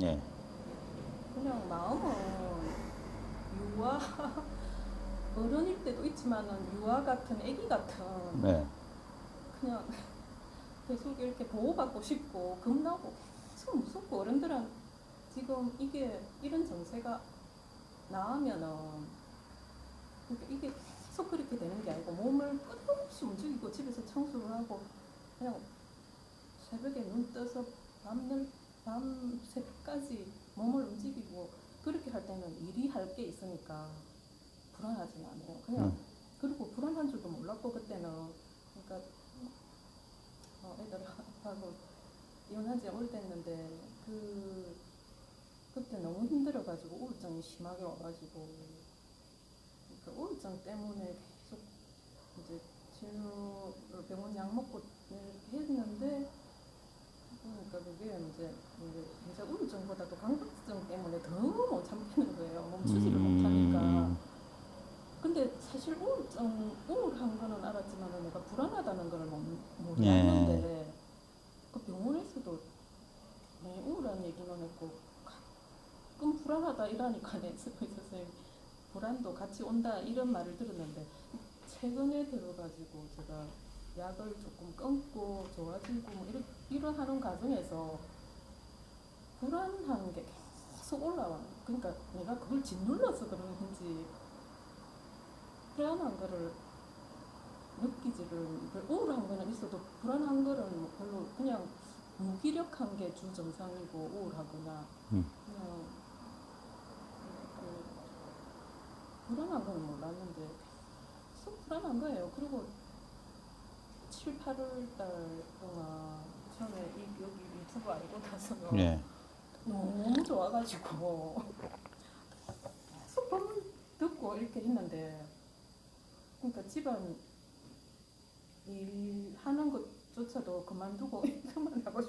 예. 그냥 마음은 유아 어른일 때도 있지만은 유아 같은 아기 같은 네. 그냥 계속 이렇게 보호받고 싶고 겁나고 계속 무섭고 어른들은 지금 이게 이런 정세가 나으면은 그러니까 이게 계속 그렇게 되는 게 아니고 몸을 끝없이 움직이고 집에서 청소를 하고 그냥 새벽에 눈 떠서 밤새까지 몸을 움직이고 그렇게 할 때는 일이 할 게 있으니까 불안하진 않아요. 그냥 그리고 불안한 줄도 몰랐고 그때는 그러니까 애들하고 이혼한 지 오래됐는데 그때 너무 힘들어가지고 우울증이 심하게 와가지고 그 우울증 때문에 계속 이제 치료 병원 약 먹고 이렇게 했는데 그러니까 그게 이제 우울증보다도 강박증 때문에 더 못 참겠는 거예요. 멈추지를 못하니까. 근데 사실 우울한 거는 알았지만 내가 불안하다는 걸 예. 몰랐는데 그 병원에서도 우울한 얘기만 했고 가끔 불안하다 이러니까 의사 선생님 불안도 같이 온다 이런 말을 들었는데 최근에 들어가지고 제가 약을 조금 끊고 좋아지고 뭐 이런 하는 과정에서 불안한 게 계속 올라와. 그러니까 내가 그걸 짓눌러서 그런 건지 불안한 거를 느끼지를 우울한 거는 있어도 불안한 거는 뭐 별로 그냥 무기력한 게 주 증상이고 우울하거나 그냥 불안한 건 몰랐는데 계속 불안한 거예요. 그리고 7, 8월 달 동안 처음에 여기 유튜브 알고 나서요. 예. 너무 좋아가지고 계속 방문 듣고 이렇게 했는데 그러니까 집안 일 하는 것조차도 그만두고 그만하고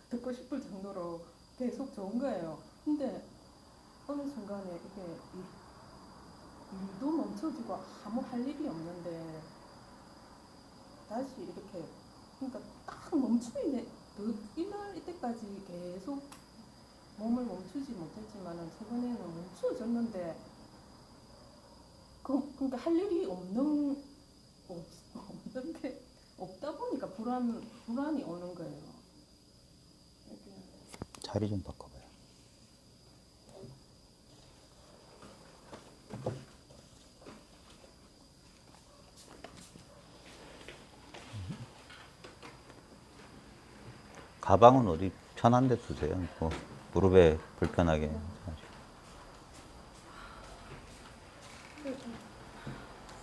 듣고 싶을 정도로 계속 좋은 거예요. 근데 어느 순간에 이게 일도 멈춰지고 아무 할 일이 없는데 다시 이렇게 그러니까 딱 멈추는데 이날 이때까지 계속 몸을 멈추지 못했지만은 최근에는 멈추어졌는데 그러니까 할 일이 없는 게 없다 보니까 불안이 오는 거예요. 자리 좀 바꿔봐요. 가방은 어디 편한 데 두세요. 뭐 무릎에 불편하게.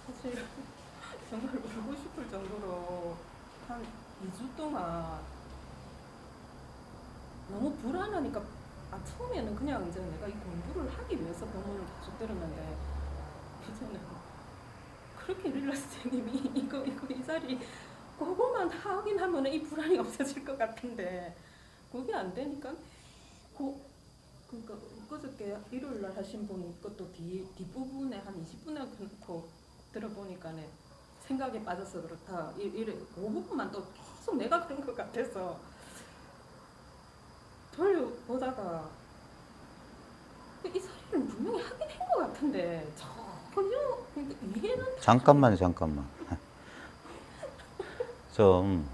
사실 정말 울고 싶을 정도로 한 2주 동안 너무 불안하니까 처음에는 그냥 이제 내가 이 공부를 하기 위해서 병원을 계속 들었는데 이제는 그렇게 릴라 선생님이 이거 이 자리 그거만 하긴 하면 이 불안이 없어질 것 같은데 그게 안 되니까 그러니까 그저께 일요일 날 하신 분 것도 뒷부분에 한 20분에 놓고 들어보니까 생각에 빠져서 그렇다 이래 그 부분만 또 계속 내가 그런 것 같아서 돌려보다가 이 소리는 분명히 하긴 한 것 같은데 전혀 그러니까 이해는 잠깐만요, 잠깐만. 좀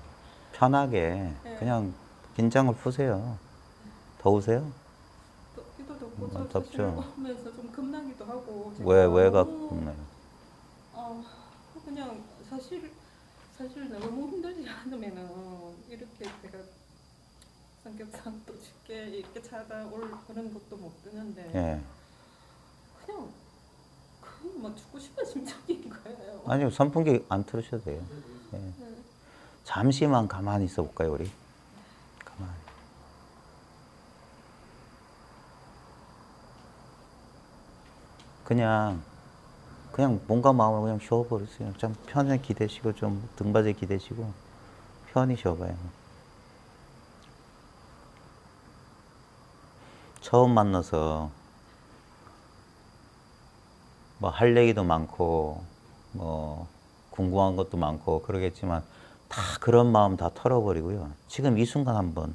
편하게 네. 그냥 긴장을 푸세요. 더우세요? 기도 듣고 저 사실 덥죠? 오면서 좀 겁나기도 하고 왜 제가 너무 겁나요? 어, 그냥 사실 너무 힘들지 않으면은 이렇게 제가 성격상 또 쉽게 이렇게 찾아올 그런 것도 못 드는데 예. 그냥 뭐 죽고 싶은 심정인 거예요. 아니요, 선풍기 안 틀으셔도 돼요. 예. 네. 잠시만 가만히 있어 볼까요, 우리? 가만히. 그냥 몸과 마음을 그냥 쉬어버리세요. 좀 편히 기대시고, 좀 등받이에 기대시고, 편히 쉬어봐요. 처음 만나서 뭐 할 얘기도 많고, 뭐 궁금한 것도 많고 그러겠지만 다 그런 마음 다 털어버리고요. 지금 이 순간 한번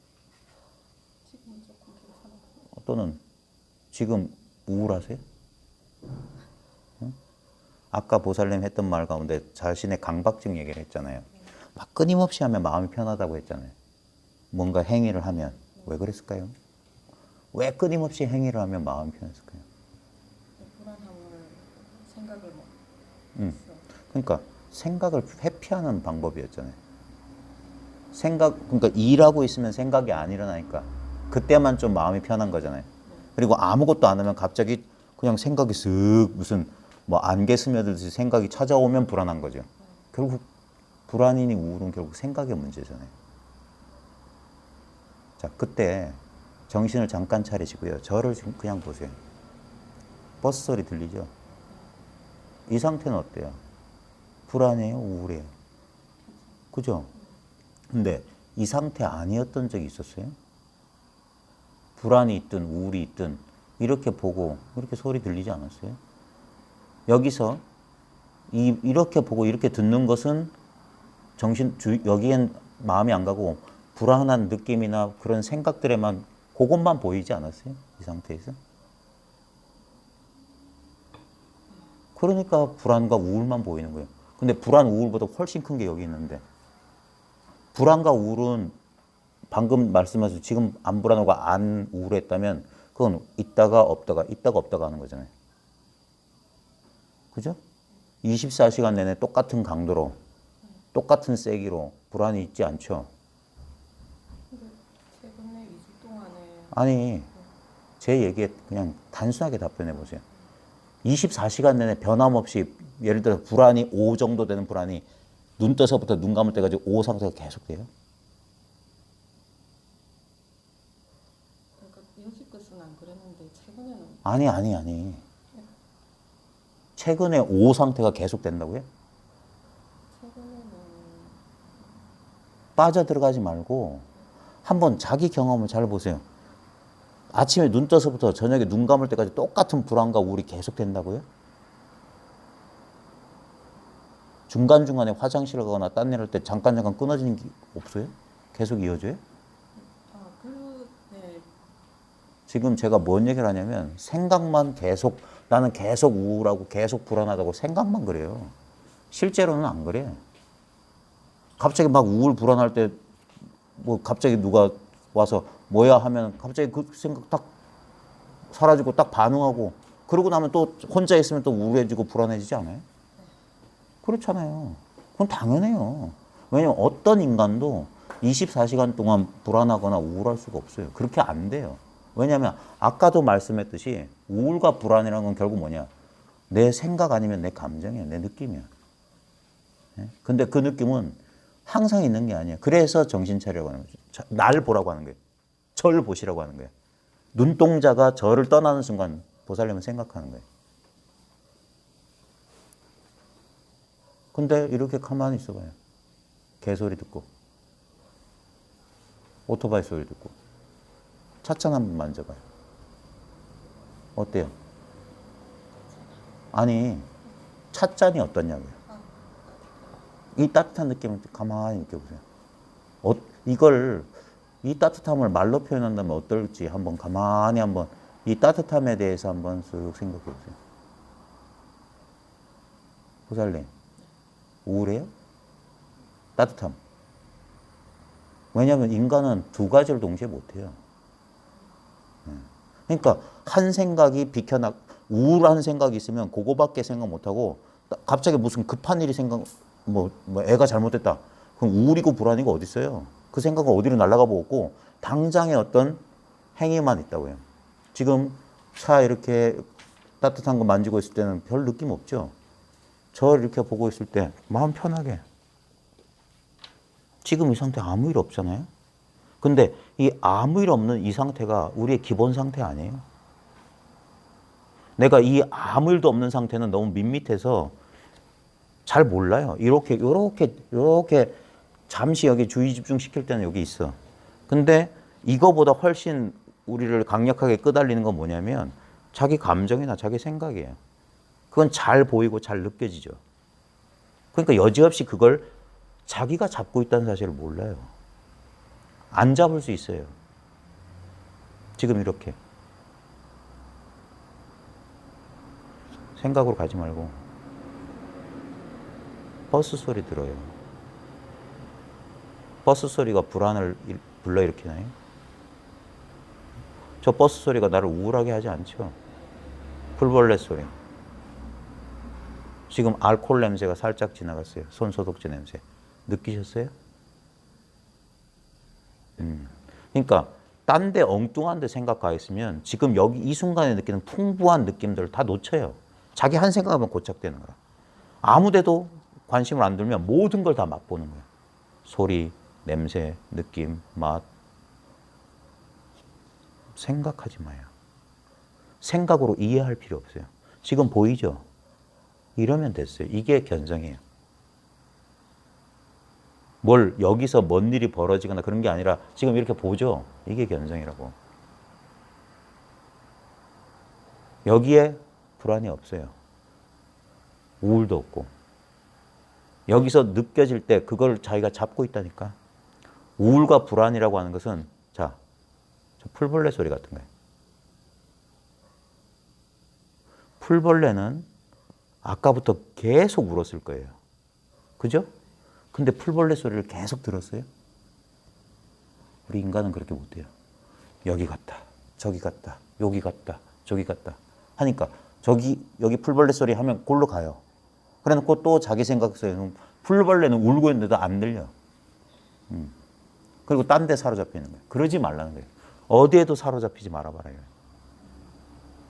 또는 지금 우울하세요? 응? 아까 보살님 했던 말 가운데 자신의 강박증 얘기를 했잖아요. 막 끊임없이 하면 마음이 편하다고 했잖아요. 뭔가 행위를 하면. 왜 그랬을까요? 왜 끊임없이 행위를 하면 마음이 편했을까요? 불안함을 생각을 뭐 그러니까 생각을 회피하는 방법이었잖아요. 그러니까 일하고 있으면 생각이 안 일어나니까 그때만 좀 마음이 편한 거잖아요. 그리고 아무것도 안 하면 갑자기 그냥 생각이 쓱 무슨 뭐 안개 스며들듯이 생각이 찾아오면 불안한 거죠. 결국 불안이니 우울은 결국 생각의 문제잖아요. 자, 그때 정신을 잠깐 차리시고요. 저를 지금 그냥 보세요. 버스 소리 들리죠? 이 상태는 어때요? 불안해요? 우울해요? 그죠? 근데 이 상태 아니었던 적이 있었어요? 불안이 있든 우울이 있든 이렇게 보고 이렇게 소리 들리지 않았어요? 여기서 이렇게 보고 이렇게 듣는 것은 여기엔 마음이 안 가고 불안한 느낌이나 그런 생각들에만 그것만 보이지 않았어요? 이 상태에서? 그러니까 불안과 우울만 보이는 거예요. 근데 불안, 우울보다 훨씬 큰 게 여기 있는데 불안과 우울은 방금 말씀하신 지금 안 불안하고 안 우울했다면 그건 있다가 없다가 하는 거잖아요. 그죠? 24시간 내내 똑같은 강도로 똑같은 세기로 불안이 있지 않죠. 근데 최근에 2주 동안에 아니, 제 얘기에 그냥 단순하게 답변해 보세요. 24시간 내내 변함없이 예를 들어 불안이 5 정도 되는 불안이 눈 떠서부터 눈 감을 때까지 5 상태가 계속돼요? 그러니까 여지껏은 안 그랬는데 최근에는 아니. 최근에 5 상태가 계속 된다고요? 최근에는 빠져들어가지 말고 한번 자기 경험을 잘 보세요. 아침에 눈 떠서부터 저녁에 눈 감을 때까지 똑같은 불안과 우울이 계속 된다고요? 중간중간에 화장실을 가거나 딴 일 할 때 잠깐 끊어지는 게 없어요? 계속 이어져요? 네. 지금 제가 뭔 얘기를 하냐면 생각만 계속 나는 계속 우울하고 계속 불안하다고 생각만 그래요. 실제로는 안 그래. 갑자기 막 우울 불안할 때 뭐 갑자기 누가 와서 뭐야 하면 갑자기 그 생각 딱 사라지고 딱 반응하고 그러고 나면 또 혼자 있으면 또 우울해지고 불안해지지 않아요? 그렇잖아요. 그건 당연해요. 왜냐면 어떤 인간도 24시간 동안 불안하거나 우울할 수가 없어요. 그렇게 안 돼요. 왜냐하면 아까도 말씀했듯이 우울과 불안이라는 건 결국 뭐냐? 내 생각 아니면 내 감정이야. 내 느낌이야. 근데 그 느낌은 항상 있는 게 아니에요. 그래서 정신 차리라고 하는 거죠. 날 보라고 하는 거예요. 절 보시라고 하는 거예요. 눈동자가 저를 떠나는 순간 보살님은 생각하는 거예요. 근데 이렇게 가만히 있어봐요. 개소리 듣고 오토바이 소리 듣고 찻잔 한번 만져봐요. 어때요? 아니 찻잔이 어떠냐고요. 이 따뜻한 느낌을 가만히 느껴보세요. 이 따뜻함을 말로 표현한다면 어떨지 한번 가만히 한번 이 따뜻함에 대해서 한번 쓱 생각해 보세요. 보살님, 우울해요? 따뜻함. 왜냐하면 인간은 두 가지를 동시에 못해요. 그러니까 한 생각이 우울한 생각이 있으면 그거밖에 생각 못하고 갑자기 무슨 급한 일이 뭐 애가 잘못됐다. 그럼 우울이고 불안이고 어디 있어요? 그 생각은 어디로 날아가 보고 당장의 어떤 행위만 있다고요. 지금 차 이렇게 따뜻한 거 만지고 있을 때는 별 느낌 없죠? 저 이렇게 보고 있을 때 마음 편하게. 지금 이 상태 아무 일 없잖아요? 근데 이 아무 일 없는 이 상태가 우리의 기본 상태 아니에요? 내가 이 아무 일도 없는 상태는 너무 밋밋해서 잘 몰라요. 이렇게 잠시 여기 주의 집중시킬 때는 여기 있어. 근데 이거보다 훨씬 우리를 강력하게 끄달리는 건 뭐냐면 자기 감정이나 자기 생각이에요. 그건 잘 보이고 잘 느껴지죠. 그러니까 여지없이 그걸 자기가 잡고 있다는 사실을 몰라요. 안 잡을 수 있어요. 지금 이렇게. 생각으로 가지 말고 버스 소리 들어요. 버스 소리가 불안을 불러일으키나요? 저 버스 소리가 나를 우울하게 하지 않죠. 풀벌레 소리. 지금 알코올 냄새가 살짝 지나갔어요. 손소독제 냄새. 느끼셨어요? 그러니까 딴 데 엉뚱한 데 생각 가 있으면 지금 여기 이 순간에 느끼는 풍부한 느낌들을 다 놓쳐요. 자기 한 생각하면 고착되는 거야. 아무 데도 관심을 안 들면 모든 걸 다 맛보는 거야. 소리, 냄새, 느낌, 맛. 생각하지 마요. 생각으로 이해할 필요 없어요. 지금 보이죠? 이러면 됐어요. 이게 견성이에요. 뭘 여기서 뭔 일이 벌어지거나 그런 게 아니라 지금 이렇게 보죠? 이게 견성이라고. 여기에 불안이 없어요. 우울도 없고. 여기서 느껴질 때 그걸 자기가 잡고 있다니까. 우울과 불안이라고 하는 것은 자, 저 풀벌레 소리 같은 거예요. 풀벌레는 아까부터 계속 울었을 거예요. 그죠? 근데 풀벌레 소리를 계속 들었어요? 우리 인간은 그렇게 못해요. 여기 갔다, 저기 갔다, 여기 갔다, 저기 갔다 하니까 여기 풀벌레 소리 하면 골로 가요. 그래놓고 또 자기 생각에서 풀벌레는 울고 있는데도 안 들려. 그리고 딴 데 사로잡히는 거예요. 그러지 말라는 거예요. 어디에도 사로잡히지 말아봐라요.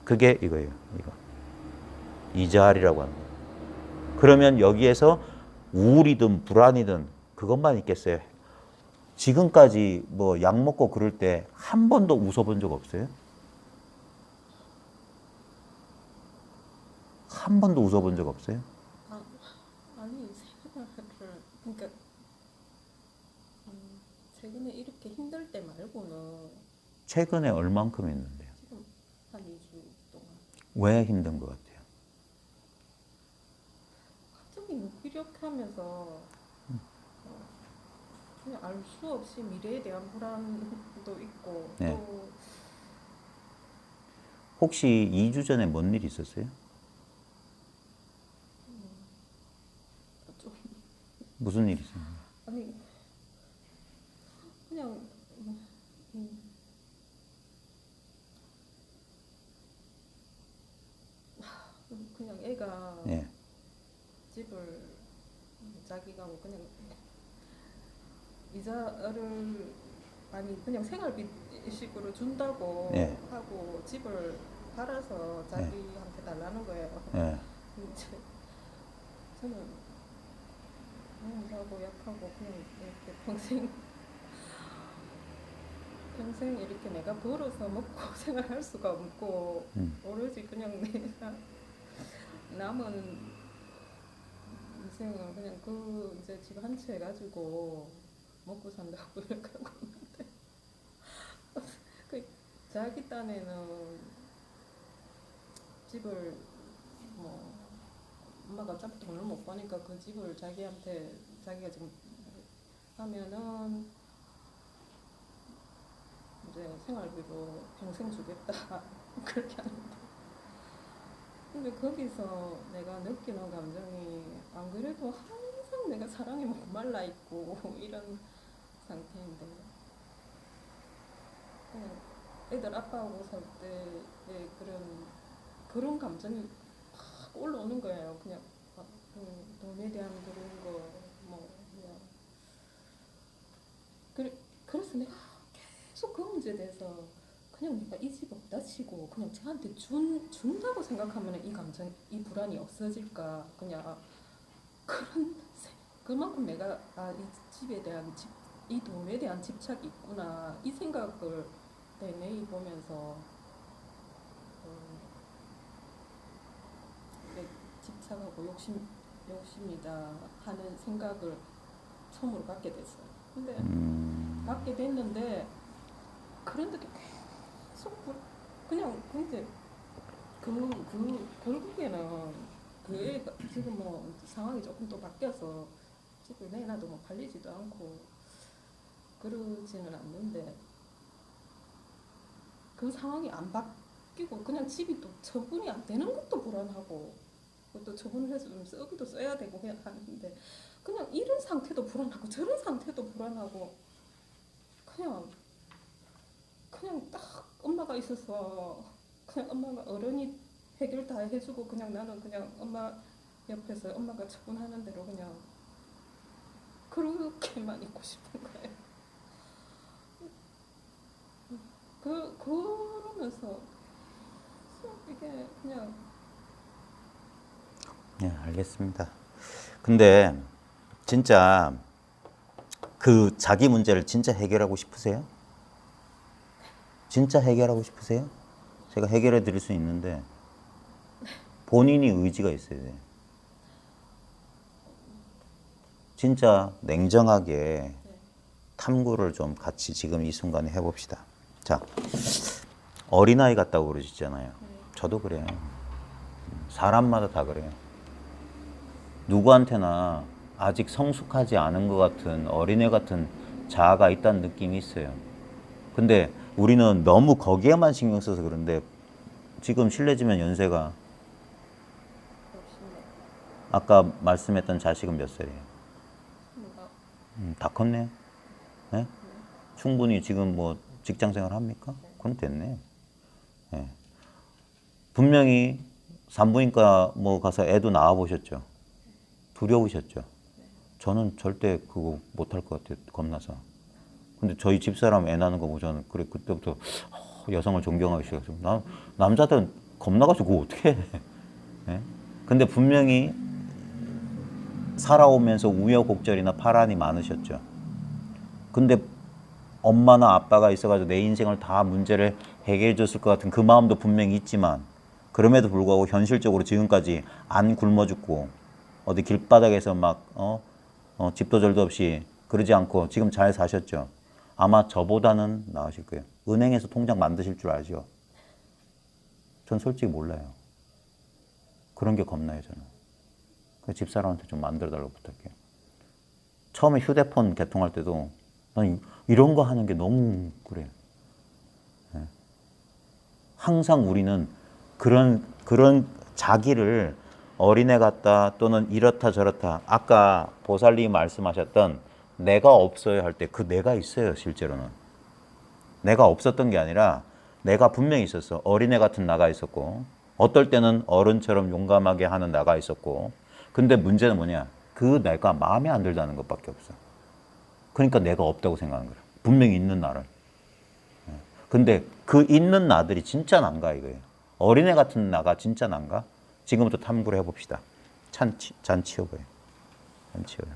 그게 이거예요. 이거. 이자리라고 하는 거예요. 그러면 여기에서 우울이든 불안이든 그것만 있겠어요? 지금까지 뭐 약 먹고 그럴 때 한 번도 웃어본 적 없어요? 한 번도 웃어본 적 없어요? 아니 생각을 그러니까 최근에 이렇게 힘들 때 말고는 최근에 얼만큼 했는데요? 지금 한 2주 동안 왜 힘든 것 같아요? 갑자기 무기력하면서 그냥 알 수 없이 미래에 대한 불안도 있고 네. 또 혹시 2주 전에 뭔 일 있었어요? 좀 무슨 일 있었나요? 아니 그냥 그냥 애가 네. 집을 자기가 뭐 그냥 이자를 아니 그냥 생활비식으로 준다고 네. 하고 집을 팔아서 자기한테 달라는 거예요. 네. 이제 저는 너무하고 약하고 그냥 이렇게 평생 이렇게 내가 벌어서 먹고 생활할 수가 없고 오로지 그냥 내가 남은 인생을 그냥 그 이제 집 한 채 가지고 먹고 산다고 이렇게 하고 있는데 그 자기 딴에는 집을 뭐 엄마가 어차피 돈을 못 버니까 그 집을 자기한테 자기가 지금 하면은 이제 생활비로 평생 주겠다 그렇게 하는데 근데 거기서 내가 느끼는 감정이 안 그래도 항상 내가 사랑에 목말라 있고 이런 상태인데 그냥 애들 아빠하고 살 때의 그런 감정이 확 올라오는 거예요. 그냥 돈에 대한 그런 거뭐 그냥 그래서 내가 계속 그 문제에 대해서 그냥 내가 이 집 없다 치고 그냥 쟤한테 준다고 생각하면 이 감정, 이 불안이 없어질까 그냥 그만큼 내가 이 집에 대한 이 돈에 대한 집착이 있구나 이 생각을 내내 보면서 집착하고 욕심이다 하는 생각을 처음으로 갖게 됐어요. 근데 갖게 됐는데 그런데도 계속 그냥 근데 결국에는 그 애가 지금 뭐 상황이 조금 또 바뀌어서 집을 내놔도 뭐 팔리지도 않고 그러지는 않는데 그 상황이 안 끼고 그냥 집이 또 처분이 안 되는 것도 불안하고 또 처분을 해서 좀 쓰기도 써야 되고 해야 하는데 그냥 이런 상태도 불안하고 저런 상태도 불안하고 그냥 딱 엄마가 있어서 그냥 엄마가 어른이 해결 다 해주고 그냥 나는 그냥 엄마 옆에서 엄마가 처분하는 대로 그냥 그렇게만 있고 싶은 거예요. 그러면서 이게 그냥 네, 알겠습니다. 근데 진짜 그 자기 문제를 진짜 해결하고 싶으세요? 진짜 해결하고 싶으세요? 제가 해결해 드릴 수 있는데 본인이 의지가 있어야 돼요. 진짜 냉정하게 탐구를 좀 같이 지금 이 순간에 해봅시다. 자, 어린아이 같다고 그러시잖아요. 저도 그래요. 사람마다 다 그래요. 누구한테나 아직 성숙하지 않은 것 같은 어린애 같은 자아가 있다는 느낌이 있어요. 근데 우리는 너무 거기에만 신경 써서 그런데 지금 실례지만 연세가 아까 말씀했던 자식은 몇 살이에요? 다 컸네요. 네? 충분히 지금 뭐 직장 생활 합니까? 그럼 됐네. 네. 분명히 산부인과 뭐 가서 애도 낳아 보셨죠? 두려우셨죠? 저는 절대 그거 못할 것 같아요. 겁나서. 근데 저희 집사람 애 낳는 거 보자는 그래 그때부터 여성을 존경하기 시작했어요. 남자들은 겁나가지고 그거 어떻게 해? 예? 근데 분명히 살아오면서 우여곡절이나 파란이 많으셨죠. 근데 엄마나 아빠가 있어가지고 내 인생을 다 문제를 해결해 줬을 것 같은 그 마음도 분명히 있지만 그럼에도 불구하고 현실적으로 지금까지 안 굶어 죽고 어디 길바닥에서 막 집도 절도 없이 그러지 않고 지금 잘 사셨죠. 아마 저보다는 나으실 거예요. 은행에서 통장 만드실 줄 알죠? 전 솔직히 몰라요. 그런 게 겁나요, 저는. 그 집사람한테 좀 만들어달라고 부탁해요. 처음에 휴대폰 개통할 때도 난 이런 거 하는 게 너무 그래요. 네. 항상 우리는 그런 자기를 어린애 같다 또는 이렇다 저렇다. 아까 보살님이 말씀하셨던 내가 없어요 할 때 그 내가 있어요, 실제로는. 내가 없었던 게 아니라 내가 분명히 있었어. 어린애 같은 나가 있었고 어떨 때는 어른처럼 용감하게 하는 나가 있었고 근데 문제는 뭐냐? 그 내가 마음에 안 들다는 것밖에 없어. 그러니까 내가 없다고 생각하는 거야. 분명히 있는 나를. 근데 그 있는 나들이 진짜 난가 이거예요. 어린애 같은 나가 진짜 난가? 지금부터 탐구를 해봅시다. 잔 치워봐요. 잔 치워요.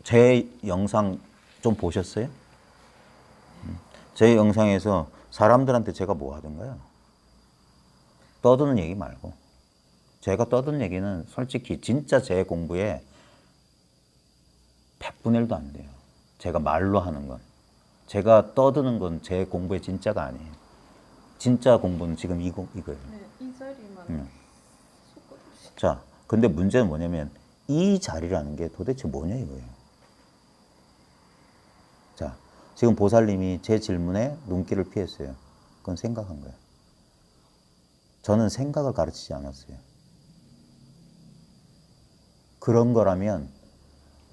제 영상 좀 보셨어요? 제 영상에서 사람들한테 제가 뭐 하던가요? 떠드는 얘기 말고. 제가 떠든 얘기는 솔직히 진짜 제 공부에 100분의 1도 안 돼요. 제가 말로 하는 건. 제가 떠드는 건 제 공부의 진짜가 아니에요. 진짜 공부는 지금 이거예요. 네, 이 자리만 손꼽으시. 자, 근데 문제는 뭐냐면 이 자리라는 게 도대체 뭐냐 이거예요. 자, 지금 보살님이 제 질문에 눈길을 피했어요. 그건 생각한 거예요. 저는 생각을 가르치지 않았어요. 그런 거라면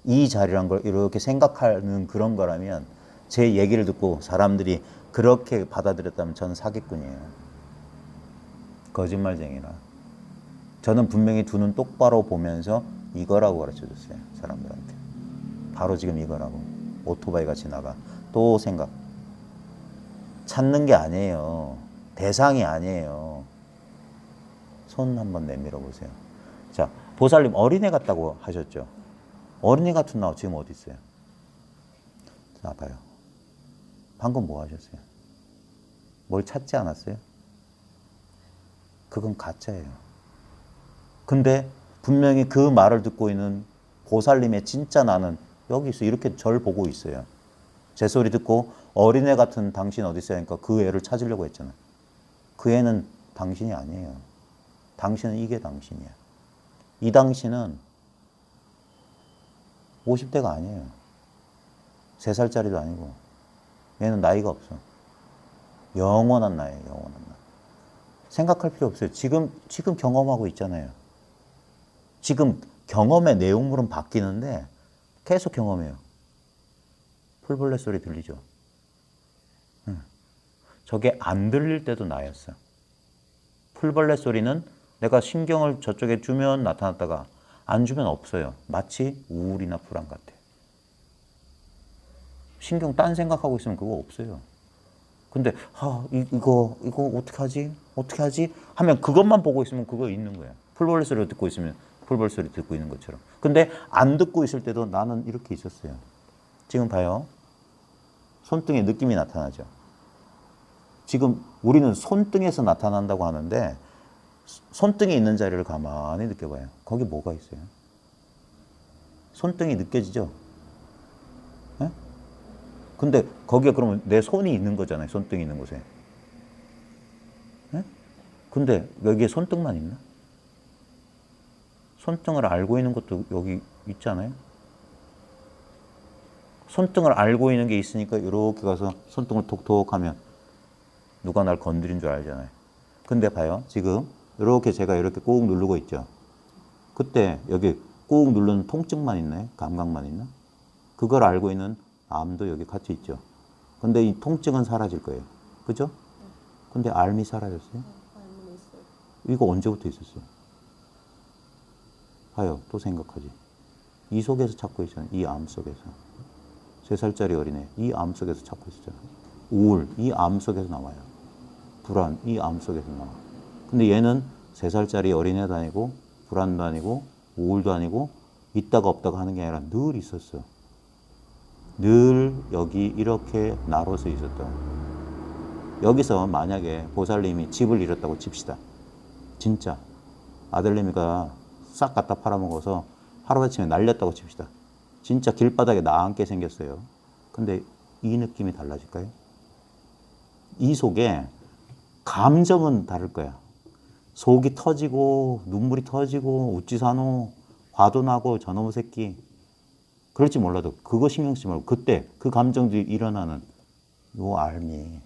이 자리란 걸 이렇게 생각하는 그런 거라면 제 얘기를 듣고 사람들이 그렇게 받아들였다면 저는 사기꾼이에요. 거짓말쟁이라. 저는 분명히 두 눈 똑바로 보면서 이거라고 가르쳐줬어요. 사람들한테. 바로 지금 이거라고. 오토바이가 지나가. 또 생각. 찾는 게 아니에요. 대상이 아니에요. 손 한번 내밀어 보세요. 자, 보살님 어린애 같다고 하셨죠? 어린애 같은 나 지금 어디 있어요? 자, 봐요. 방금 뭐 하셨어요? 뭘 찾지 않았어요? 그건 가짜예요. 근데 분명히 그 말을 듣고 있는 보살님의 진짜 나는 여기 있어. 이렇게 절 보고 있어요. 제 소리 듣고 어린애 같은 당신 어디 있어요? 하니까 그 애를 찾으려고 했잖아요. 그 애는 당신이 아니에요. 당신은 이게 당신이야. 이 당신은 50대가 아니에요. 3살짜리도 아니고. 얘는 나이가 없어. 영원한 나예요. 영원한 나. 생각할 필요 없어요. 지금 경험하고 있잖아요. 지금 경험의 내용물은 바뀌는데 계속 경험해요. 풀벌레 소리 들리죠? 저게 안 들릴 때도 나였어. 풀벌레 소리는 내가 신경을 저쪽에 주면 나타났다가 안 주면 없어요. 마치 우울이나 불안 같아. 신경 딴 생각하고 있으면 그거 없어요. 근데 이거 어떻게 하지? 어떻게 하지? 하면 그것만 보고 있으면 그거 있는 거야. 풀벌레 소리를 듣고 있으면 풀벌레 소리 듣고 있는 것처럼. 근데 안 듣고 있을 때도 나는 이렇게 있었어요. 지금 봐요. 손등에 느낌이 나타나죠. 지금 우리는 손등에서 나타난다고 하는데 손등에 있는 자리를 가만히 느껴봐요. 거기 뭐가 있어요? 손등이 느껴지죠? 네? 근데 거기에 그러면 내 손이 있는 거잖아요. 손등이 있는 곳에. 네? 근데 여기에 손등만 있나? 손등을 알고 있는 것도 여기 있잖아요. 손등을 알고 있는 게 있으니까 이렇게 가서 손등을 톡톡 하면 누가 날 건드린 줄 알잖아요. 근데 봐요. 지금 이렇게 제가 이렇게 꾹 누르고 있죠. 그때 여기 꾹 누르는 통증만 있나요? 감각만 있나? 그걸 알고 있는 암도 여기 같이 있죠. 근데 이 통증은 사라질 거예요. 그죠? 근데 알미 사라졌어요? 알면 있어요. 이거 언제부터 있었어요? 봐요. 또 생각하지. 이 속에서 찾고 있잖아요. 이 암 속에서. 3살짜리 어린애. 이 암 속에서 찾고 있었잖아요. 우울. 이 암 속에서 나와요. 불안. 이 암 속에서 나와. 근데 얘는 3살짜리 어린애도 아니고 불안도 아니고 우울도 아니고 있다가 없다가 하는 게 아니라 늘 있었어. 늘 여기 이렇게 나로서 있었다. 여기서 만약에 보살님이 집을 잃었다고 칩시다. 진짜 아들내미가 싹 갖다 팔아먹어서 하루아침에 날렸다고 칩시다. 진짜 길바닥에 나앉게 생겼어요. 근데 이 느낌이 달라질까요? 이 속에 감정은 다를 거야. 속이 터지고 눈물이 터지고 우찌사노 화도 나고 저놈의 새끼 그럴지 몰라도 그거 신경 쓰지 말고 그때 그 감정들이 일어나는 요 알미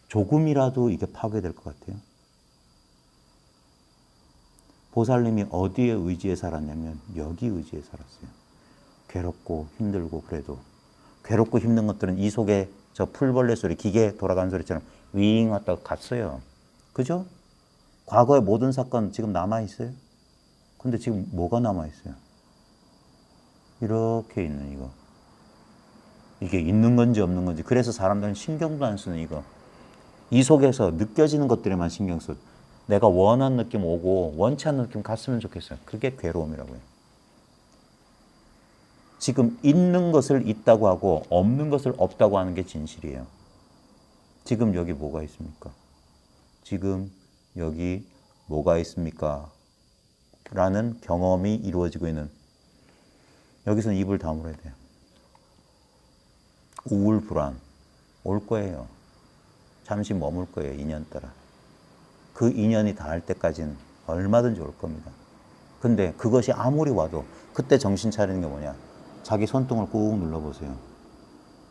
조금이라도 이게 파괴될 것 같아요. 보살님이 어디에 의지해 살았냐면 여기 의지해 살았어요. 괴롭고 힘들고 그래도 괴롭고 힘든 것들은 이 속에 저 풀벌레 소리 기계 돌아가는 소리처럼 윙 왔다가 갔어요. 그죠? 과거의 모든 사건 지금 남아있어요. 근데 지금 뭐가 남아있어요? 이렇게 있는 이거. 이게 있는 건지 없는 건지. 그래서 사람들은 신경도 안 쓰는 이거. 이 속에서 느껴지는 것들에만 신경 써. 내가 원하는 느낌 오고 원치 않는 느낌 갔으면 좋겠어요. 그게 괴로움이라고 해요. 지금 있는 것을 있다고 하고 없는 것을 없다고 하는 게 진실이에요. 지금 여기 뭐가 있습니까? 지금 여기 뭐가 있습니까? 라는 경험이 이루어지고 있는 여기서는 입을 다물어야 돼요. 우울, 불안 올 거예요. 잠시 머물 거예요. 인연 따라. 그 인연이 닿을 때까지는 얼마든지 올 겁니다. 근데 그것이 아무리 와도 그때 정신 차리는 게 뭐냐? 자기 손등을 꾹 눌러보세요.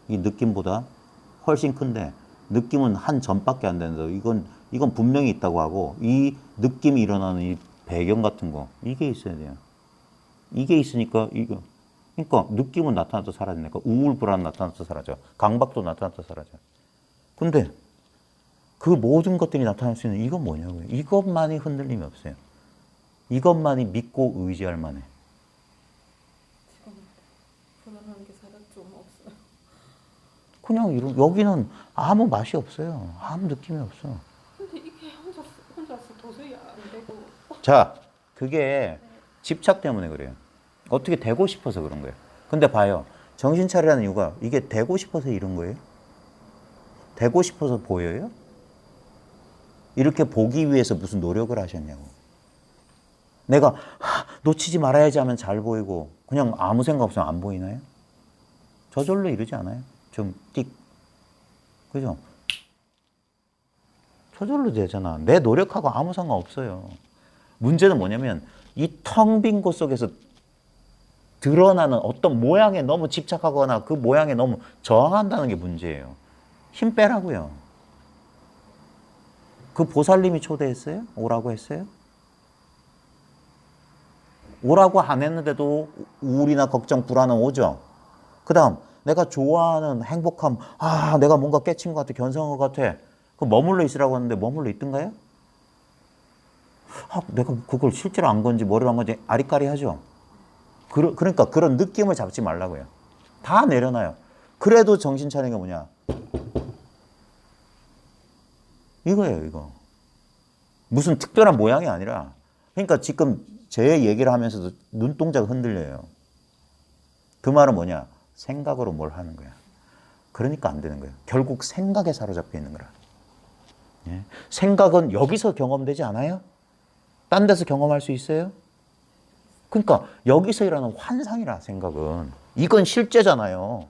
이 느낌보다 훨씬 큰데 느낌은 한 점밖에 안 되는데 이건 분명히 있다고 하고 이 느낌이 일어나는 이 배경 같은 거 이게 있어야 돼요. 이게 있으니까 이거 그러니까 느낌은 나타나도 사라지니까 우울 불안 나타나도 사라져. 강박도 나타나도 사라져. 근데 그 모든 것들이 나타날 수 있는 이건 뭐냐고요. 이것만이 흔들림이 없어요. 이것만이 믿고 의지할 만해. 지금 불안한 게 살짝 좀 없어요. 그냥 여기는 아무 맛이 없어요. 아무 느낌이 없어. 근데 이게 혼자서 도저히 안 되고. 자, 그게 집착 때문에 그래요. 어떻게 되고 싶어서 그런 거예요. 근데 봐요. 정신 차리라는 이유가 이게 되고 싶어서 이런 거예요? 되고 싶어서 보여요? 이렇게 보기 위해서 무슨 노력을 하셨냐고. 내가 놓치지 말아야지 하면 잘 보이고 그냥 아무 생각 없으면 안 보이나요? 저절로 이러지 않아요? 좀 띡. 그죠? 저절로 되잖아. 내 노력하고 아무 상관없어요. 문제는 뭐냐면 이 텅 빈 곳 속에서 드러나는 어떤 모양에 너무 집착하거나 그 모양에 너무 저항한다는 게 문제예요. 힘 빼라고요. 그 보살님이 초대했어요? 오라고 했어요? 오라고 안 했는데도 우울이나 걱정, 불안은 오죠. 그 다음 내가 좋아하는 행복함, 내가 뭔가 깨친 것 같아, 견성한 것 같아. 그 머물러 있으라고 하는데 머물러 있던가요? 내가 그걸 실제로 안 건지 머리로 한 건지 아리까리하죠. 그러니까 그런 느낌을 잡지 말라고요. 다 내려놔요. 그래도 정신 차리는 게 뭐냐? 이거예요, 이거. 무슨 특별한 모양이 아니라, 그러니까 지금 제 얘기를 하면서도 눈동자가 흔들려요. 그 말은 뭐냐? 생각으로 뭘 하는 거야. 그러니까 안 되는 거예요. 결국 생각에 사로잡혀 있는 거라. 예? 생각은 여기서 경험되지 않아요? 딴 데서 경험할 수 있어요? 그러니까 여기서 일어나는 환상이라, 생각은. 이건 실제잖아요.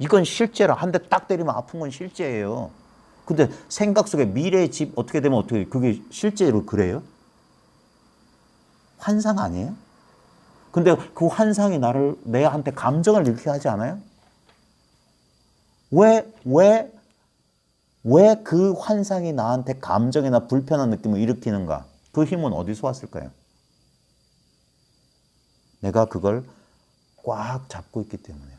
이건 실제라. 한 대 딱 때리면 아픈 건 실제예요. 근데 생각 속에 미래의 집 어떻게 되면 어떻게, 그게 실제로 그래요? 환상 아니에요? 근데 그 환상이 내한테 감정을 일으키게 하지 않아요? 왜 그 환상이 나한테 감정이나 불편한 느낌을 일으키는가? 그 힘은 어디서 왔을까요? 내가 그걸 꽉 잡고 있기 때문이야.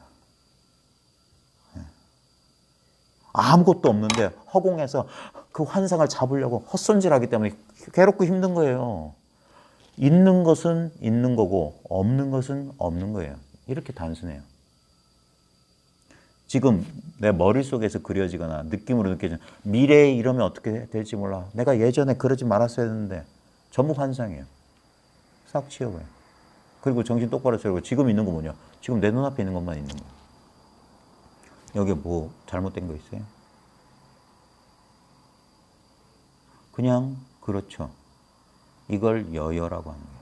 아무것도 없는데 허공에서 그 환상을 잡으려고 헛손질하기 때문에 괴롭고 힘든 거예요. 있는 것은 있는 거고 없는 것은 없는 거예요. 이렇게 단순해요. 지금 내 머릿속에서 그려지거나 느낌으로 느껴지는 미래에 이러면 어떻게 될지 몰라. 내가 예전에 그러지 말았어야 했는데 전부 환상이에요. 싹 치워봐요. 그리고 정신 똑바로 차리고 지금 있는 거 뭐냐? 지금 내 눈앞에 있는 것만 있는 거예요. 여기 뭐 잘못된 거 있어요? 그냥 그렇죠. 이걸 여여라고 하는 거예요.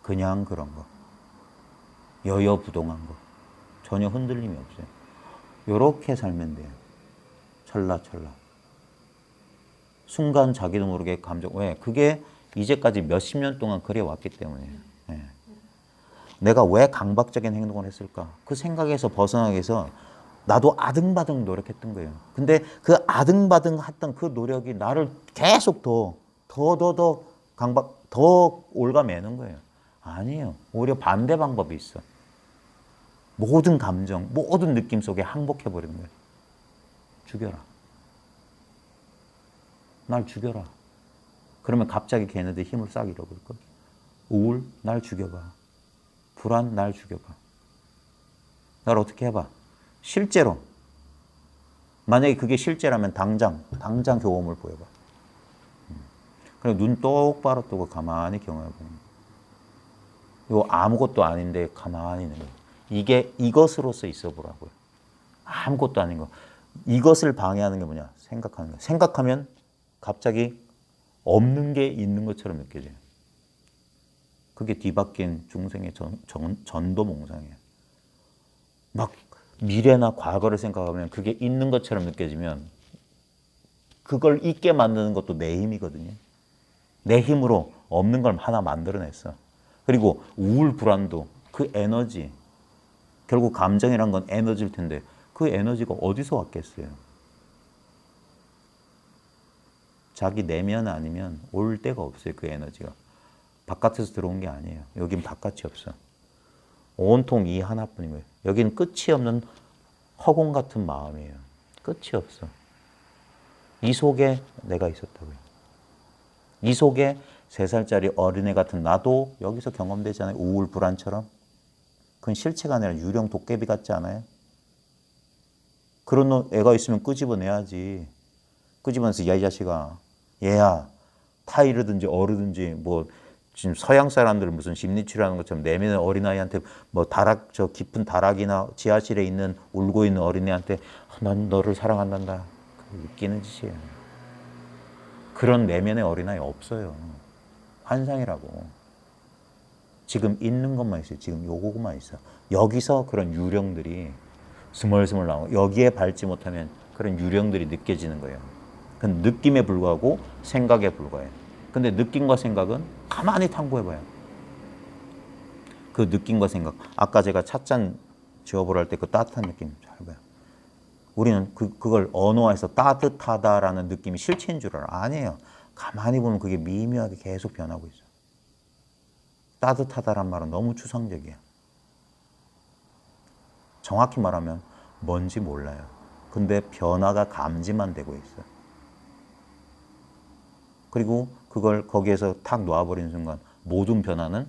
그냥 그런 거. 여여부동한 거. 전혀 흔들림이 없어요. 요렇게 살면 돼요. 찰나찰나. 순간 자기도 모르게 감정. 왜? 그게 이제까지 몇십 년 동안 그래왔기 때문이에요. 네. 내가 왜 강박적인 행동을 했을까? 그 생각에서 벗어나기 위해서 나도 아등바등 노력했던 거예요. 근데 그 아등바등 했던 그 노력이 나를 계속 더 올가매는 거예요. 아니에요. 오히려 반대 방법이 있어. 모든 감정, 모든 느낌 속에 항복해버리는 거예요. 죽여라. 날 죽여라. 그러면 갑자기 걔네들 힘을 싹 잃어버릴걸. 우울, 날 죽여봐. 불안, 날 죽여봐. 날 어떻게 해봐. 실제로. 만약에 그게 실제라면 당장 교험을 보여봐. 그리고 눈 똑바로 뜨고 가만히 경험해보는 거예요. 이거 아무것도 아닌데 가만히 있는 거예요. 이게 이것으로서 있어 보라고요. 아무것도 아닌 거. 이것을 방해하는 게 뭐냐? 생각하는 거예요. 생각하면 갑자기 없는 게 있는 것처럼 느껴져요. 그게 뒤바뀐 중생의 전도몽상이에요. 막 미래나 과거를 생각하면 그게 있는 것처럼 느껴지면 그걸 있게 만드는 것도 내 힘이거든요. 내 힘으로 없는 걸 하나 만들어냈어. 그리고 우울, 불안도 그 에너지, 결국 감정이란 건 에너지일 텐데 그 에너지가 어디서 왔겠어요? 자기 내면 아니면 올 데가 없어요. 그 에너지가. 바깥에서 들어온 게 아니에요. 여긴 바깥이 없어. 온통 이 하나뿐인 거예요. 여기는 끝이 없는 허공 같은 마음이에요. 끝이 없어. 이 속에 내가 있었다고요. 이 속에 3살짜리 어린애 같은 나도 여기서 경험되잖아요. 우울, 불안처럼. 그건 실체가 아니라 유령 도깨비 같지 않아요? 그런 애가 있으면 끄집어내야지. 끄집어내서 야, 이 자식아. 얘야. 타이르든지 어르든지 뭐 지금 서양 사람들 무슨 심리치료하는 것처럼 내면의 어린아이한테 뭐 저 깊은 다락이나 지하실에 있는 울고 있는 어린애한테 난 너를 사랑한단다. 웃기는 짓이에요. 그런 내면의 어린아이 없어요. 환상이라고. 지금 있는 것만 있어요. 지금 요거만 있어. 여기서 그런 유령들이 스멀스멀 나오고 여기에 밟지 못하면 그런 유령들이 느껴지는 거예요. 그건 느낌에 불과하고 생각에 불과해요. 근데 느낌과 생각은 가만히 탐구해봐요. 그 느낌과 생각. 아까 제가 찻잔 지워보라 할 때 그 따뜻한 느낌 잘 봐요. 우리는 그걸 언어화해서 따뜻하다라는 느낌이 실체인 줄 알아. 아니에요. 가만히 보면 그게 미묘하게 계속 변하고 있어요. 따뜻하다란 말은 너무 추상적이야. 정확히 말하면 뭔지 몰라요. 근데 변화가 감지만 되고 있어요. 그리고 그걸 거기에서 탁 놓아버리는 순간 모든 변화는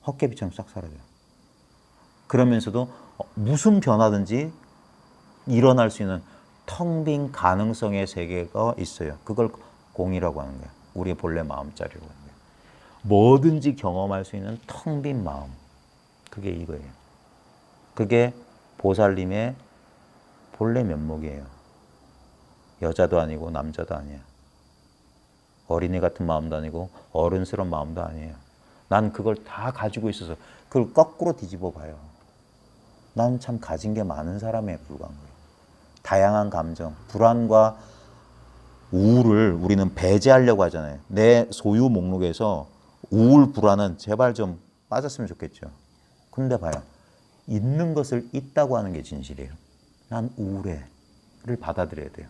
헛개비처럼 싹 사라져요. 그러면서도 무슨 변화든지 일어날 수 있는 텅 빈 가능성의 세계가 있어요. 그걸 공이라고 하는 거예요. 우리의 본래 마음자리라고 하는 거예요. 뭐든지 경험할 수 있는 텅 빈 마음. 그게 이거예요. 그게 보살님의 본래 면목이에요. 여자도 아니고 남자도 아니에요. 어린이 같은 마음도 아니고 어른스러운 마음도 아니에요. 난 그걸 다 가지고 있어서 그걸 거꾸로 뒤집어 봐요. 난 참 가진 게 많은 사람에 불과한 거예요. 다양한 감정, 불안과 우울을 우리는 배제하려고 하잖아요. 내 소유 목록에서 우울, 불안은 제발 좀 빠졌으면 좋겠죠. 근데 봐요. 있는 것을 있다고 하는 게 진실이에요. 난 우울해를 받아들여야 돼요.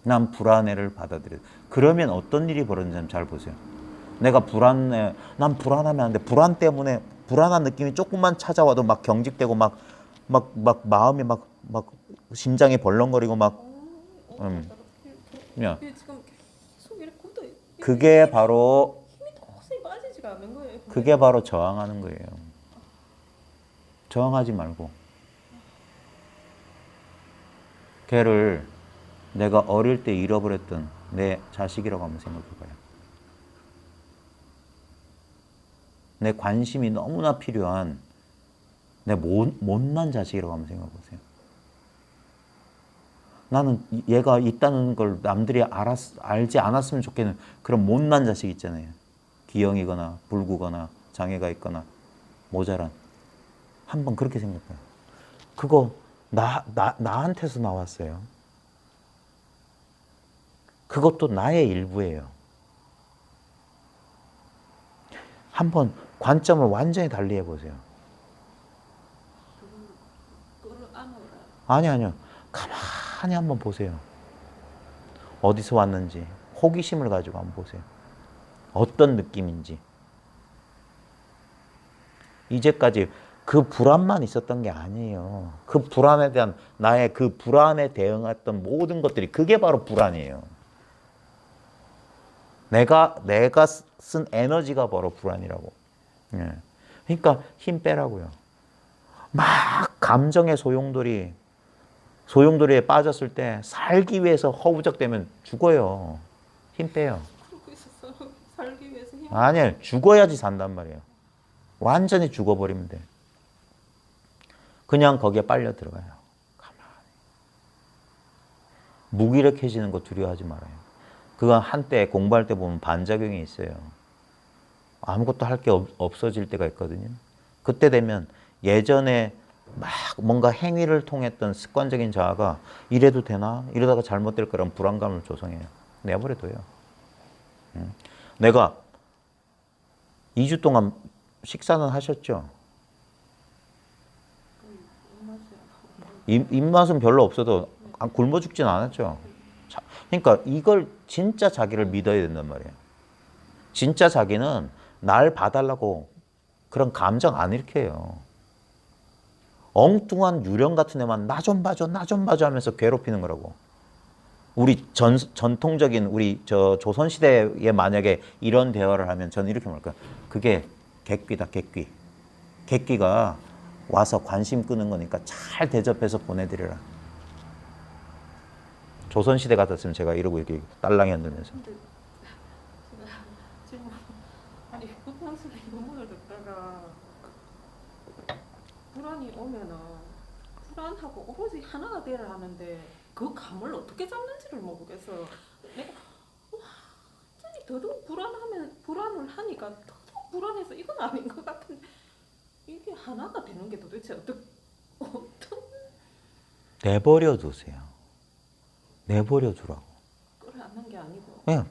난 불안해를 받아들여야 돼요. 그러면 어떤 일이 벌어지는지 잘 보세요. 내가 불안해, 난 불안하면 안 돼. 불안 때문에 불안한 느낌이 조금만 찾아와도 막 경직되고 막 마음이 막 심장이 벌렁거리고 막 그냥 이게 지금 계속 이렇게 굳어 있- 그게 바로 힘이 도저히 빠지지가 않는 거예요. 그게 바로 저항하는 거예요. 저항하지 말고 걔를 내가 어릴 때 잃어버렸던 내 자식이라고 한번 생각해봐요. 내 관심이 너무나 필요한 내 못난 자식이라고 한번 생각해보세요. 나는 얘가 있다는 걸 남들이 알지 않았으면 좋겠는 그런 못난 자식 있잖아요. 기형이거나 불구거나 장애가 있거나 모자란. 한번 그렇게 생각해요. 그거 나한테서 나왔어요. 그것도 나의 일부예요. 한번 관점을 완전히 달리 해보세요. 그거를 안으라. 아니요. 가만히 한번 보세요. 어디서 왔는지 호기심을 가지고 한번 보세요. 어떤 느낌인지. 이제까지 그 불안만 있었던 게 아니에요. 그 불안에 대한 나의 그 불안에 대응했던 모든 것들이 그게 바로 불안이에요. 내가 쓴 에너지가 바로 불안이라고. 예. 그러니까 힘 빼라고요. 막 감정의 소용돌이에 빠졌을 때 살기 위해서 허우적대면 죽어요. 힘 빼요. 그러고 있었어. 살기 위해서 힘. 아니에요. 죽어야지 산단 말이에요. 완전히 죽어버리면 돼. 그냥 거기에 빨려 들어가요. 가만히. 무기력해지는 거 두려워하지 말아요. 그거 한때 공부할 때 보면 반작용이 있어요. 아무것도 할 게 없어질 때가 있거든요. 그때 되면 예전에 막 뭔가 행위를 통했던 습관적인 자아가 이래도 되나? 이러다가 잘못될 거라는 불안감을 조성해요. 내버려둬요. 내가 2주 동안 식사는 하셨죠? 입맛은 별로 없어도 굶어 죽진 않았죠. 그러니까 이걸 진짜 자기를 믿어야 된단 말이에요. 진짜 자기는 날 봐달라고 그런 감정 안 일으켜요. 엉뚱한 유령 같은 애만 나 좀 봐줘 하면서 괴롭히는 거라고. 우리 전통적인 우리 조선시대에 만약에 이런 대화를 하면 저는 이렇게 말할까요? 그게 객귀다, 객귀. 객귀가 와서 관심 끄는 거니까 잘 대접해서 보내드려라. 조선시대 같았으면 제가 이러고 이렇게 딸랑이 흔들면서. 근데 제가 지금 아니 구판수의 유머를 듣다가 불안이 오면은 불안하고 오로지 하나가 되라 하는데 그 감을 어떻게 잡는지를 모르겠어. 내가 완전히 더더욱 불안을 하니까 더더욱 불안해서 이건 아닌 것 같은데 이게 하나가 되는 게 도대체 어떤 내버려 두세요. 내버려 두라고. 끌어안는 게 아니고. 네,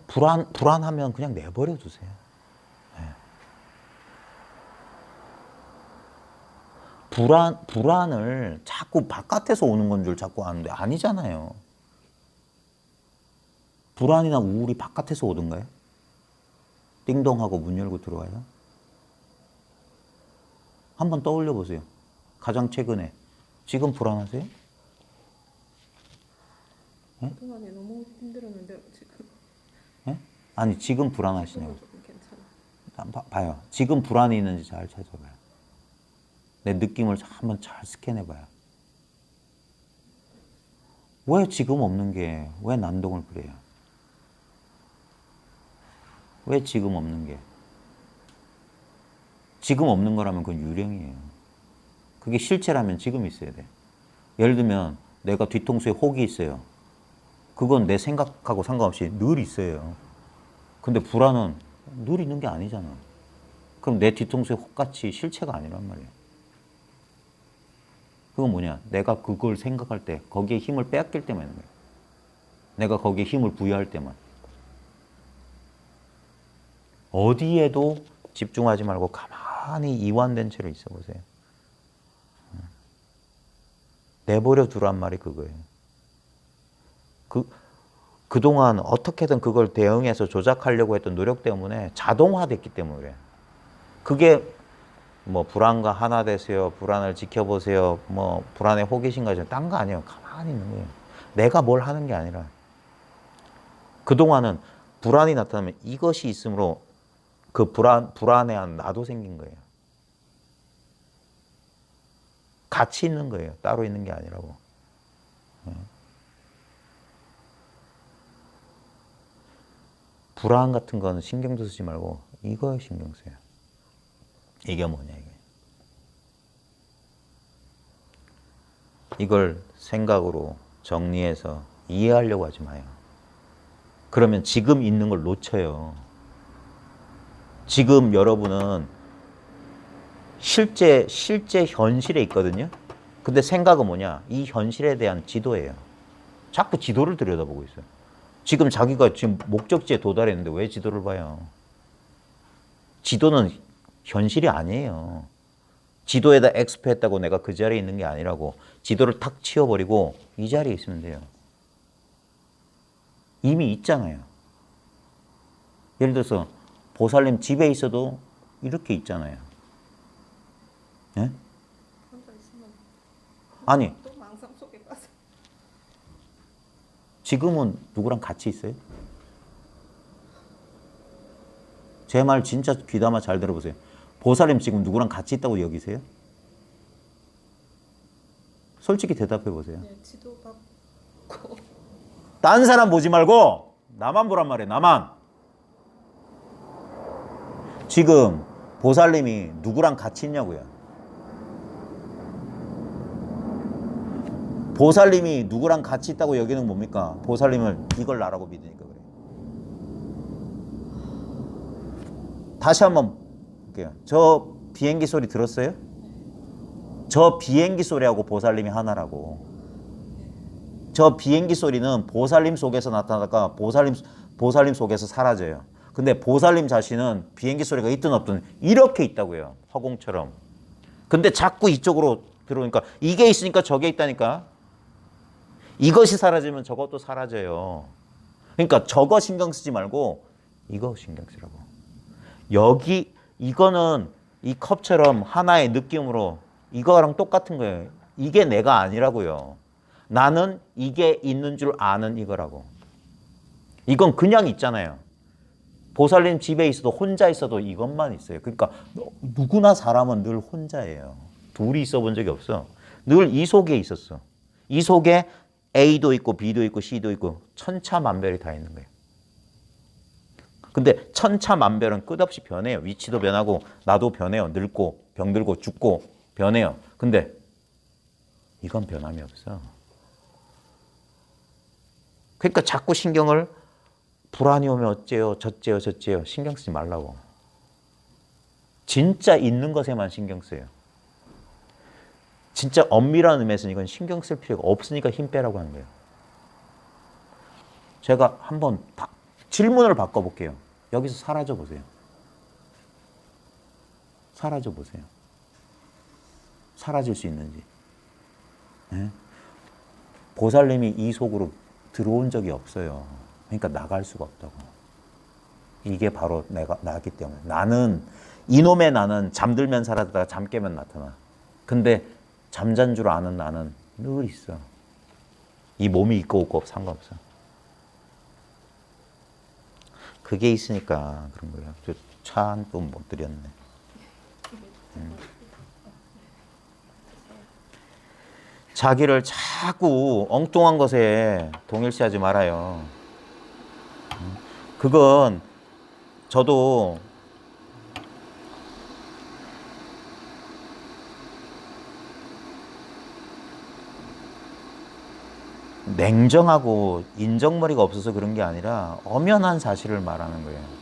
불안하면 그냥 내버려 두세요. 네. 불안을 자꾸 바깥에서 오는 건 줄 자꾸 아는데 아니잖아요. 불안이나 우울이 바깥에서 오던가요? 띵동하고 문 열고 들어와요? 한번 떠올려 보세요. 가장 최근에. 지금 불안하세요? 그동안에 너무 힘들었는데 지금 예? 아니 지금 불안하시냐고. 조금 괜찮아. 봐요. 지금 불안이 있는지 잘 찾아봐요. 내 느낌을 한번 잘 스캔해봐요. 왜 지금 없는 게, 왜 난동을 부려요? 왜 지금 없는 게? 지금 없는 거라면 그건 유령이에요. 그게 실체라면 지금 있어야 돼. 예를 들면 내가 뒤통수에 혹이 있어요. 그건 내 생각하고 상관없이 늘 있어요. 근데 불안은 늘 있는 게 아니잖아. 그럼 내 뒤통수에 혹같이 실체가 아니란 말이에요. 그건 뭐냐? 내가 그걸 생각할 때 거기에 힘을 빼앗길 때만 있는 거예요. 내가 거기에 힘을 부여할 때만. 어디에도 집중하지 말고 가만히 이완된 채로 있어 보세요. 내버려 두란 말이 그거예요. 그동안 어떻게든 그걸 대응해서 조작하려고 했던 노력 때문에 자동화됐기 때문에 그래요. 그게 뭐 불안과 하나 되세요. 불안을 지켜보세요. 뭐 불안에 호기심 가지고 딴 거 아니에요. 가만히 있는 거예요. 내가 뭘 하는 게 아니라. 그동안은 불안이 나타나면 이것이 있으므로 그 불안해한 나도 생긴 거예요. 같이 있는 거예요. 따로 있는 게 아니라고. 불안 같은 거는 신경도 쓰지 말고 이거에 신경 써요. 이게 뭐냐 이게. 이걸 생각으로 정리해서 이해하려고 하지 마요. 그러면 지금 있는 걸 놓쳐요. 지금 여러분은 실제 현실에 있거든요. 근데 생각은 뭐냐? 이 현실에 대한 지도예요. 자꾸 지도를 들여다보고 있어요. 지금 자기가 지금 목적지에 도달했는데 왜 지도를 봐요? 지도는 현실이 아니에요. 지도에다 엑스표했다고 내가 그 자리에 있는 게 아니라고. 지도를 탁 치워버리고 이 자리에 있으면 돼요. 이미 있잖아요. 예를 들어서 보살님 집에 있어도 이렇게 있잖아요. 예? 혼자 있으면 아니 또 망상 속에 빠져. 지금은 누구랑 같이 있어요? 제 말 진짜 귀담아 잘 들어보세요. 보살님 지금 누구랑 같이 있다고 여기세요? 솔직히 대답해 보세요. 네, 지도 받고 딴 사람 보지 말고 나만 보란 말이에요. 나만. 지금 보살님이 누구랑 같이 있냐고요. 보살님이 누구랑 같이 있다고 여기는 뭡니까? 보살님을 이걸 나라고 믿으니까 그래요. 다시 한번 볼게요. 저 비행기 소리 들었어요? 저 비행기 소리하고 보살님이 하나라고. 저 비행기 소리는 보살님 속에서 나타나다가 보살님 속에서 사라져요. 근데 보살님 자신은 비행기 소리가 있든 없든 이렇게 있다고요. 화공처럼. 근데 자꾸 이쪽으로 들어오니까 이게 있으니까 저게 있다니까. 이것이 사라지면 저것도 사라져요. 그러니까 저거 신경 쓰지 말고 이거 신경 쓰라고. 여기 이거는 이 컵처럼 하나의 느낌으로 이거랑 똑같은 거예요. 이게 내가 아니라고요. 나는 이게 있는 줄 아는 이거라고. 이건 그냥 있잖아요. 보살님 집에 있어도 혼자 있어도 이것만 있어요. 그러니까 누구나 사람은 늘 혼자예요. 둘이 있어 본 적이 없어. 늘 이 속에 있었어. 이 속에 A도 있고 B도 있고 C도 있고 천차만별이 다 있는 거예요. 근데 천차만별은 끝없이 변해요. 위치도 변하고 나도 변해요. 늙고 병들고 죽고 변해요. 근데 이건 변함이 없어. 그러니까 자꾸 신경을 불안이 오면 어째요, 저째요, 저째요 신경 쓰지 말라고. 진짜 있는 것에만 신경 써요. 진짜 엄밀한 의미에서는 이건 신경 쓸 필요가 없으니까 힘 빼라고 하는 거예요. 제가 한번 질문을 바꿔볼게요. 여기서 사라져 보세요. 사라져 보세요. 사라질 수 있는지. 예? 보살님이 이 속으로 들어온 적이 없어요. 그러니까 나갈 수가 없다고. 이게 바로 나기 때문에. 나는, 이놈의 나는 잠들면 사라지다가 잠 깨면 나타나. 근데 잠잔 줄 아는 나는 늘 있어. 이 몸이 있고 없고 상관없어. 그게 있으니까 그런 거예요. 차 한 번 못 드렸네. 자기를 자꾸 엉뚱한 것에 동일시하지 말아요. 그건 저도 냉정하고 인정머리가 없어서 그런 게 아니라 엄연한 사실을 말하는 거예요.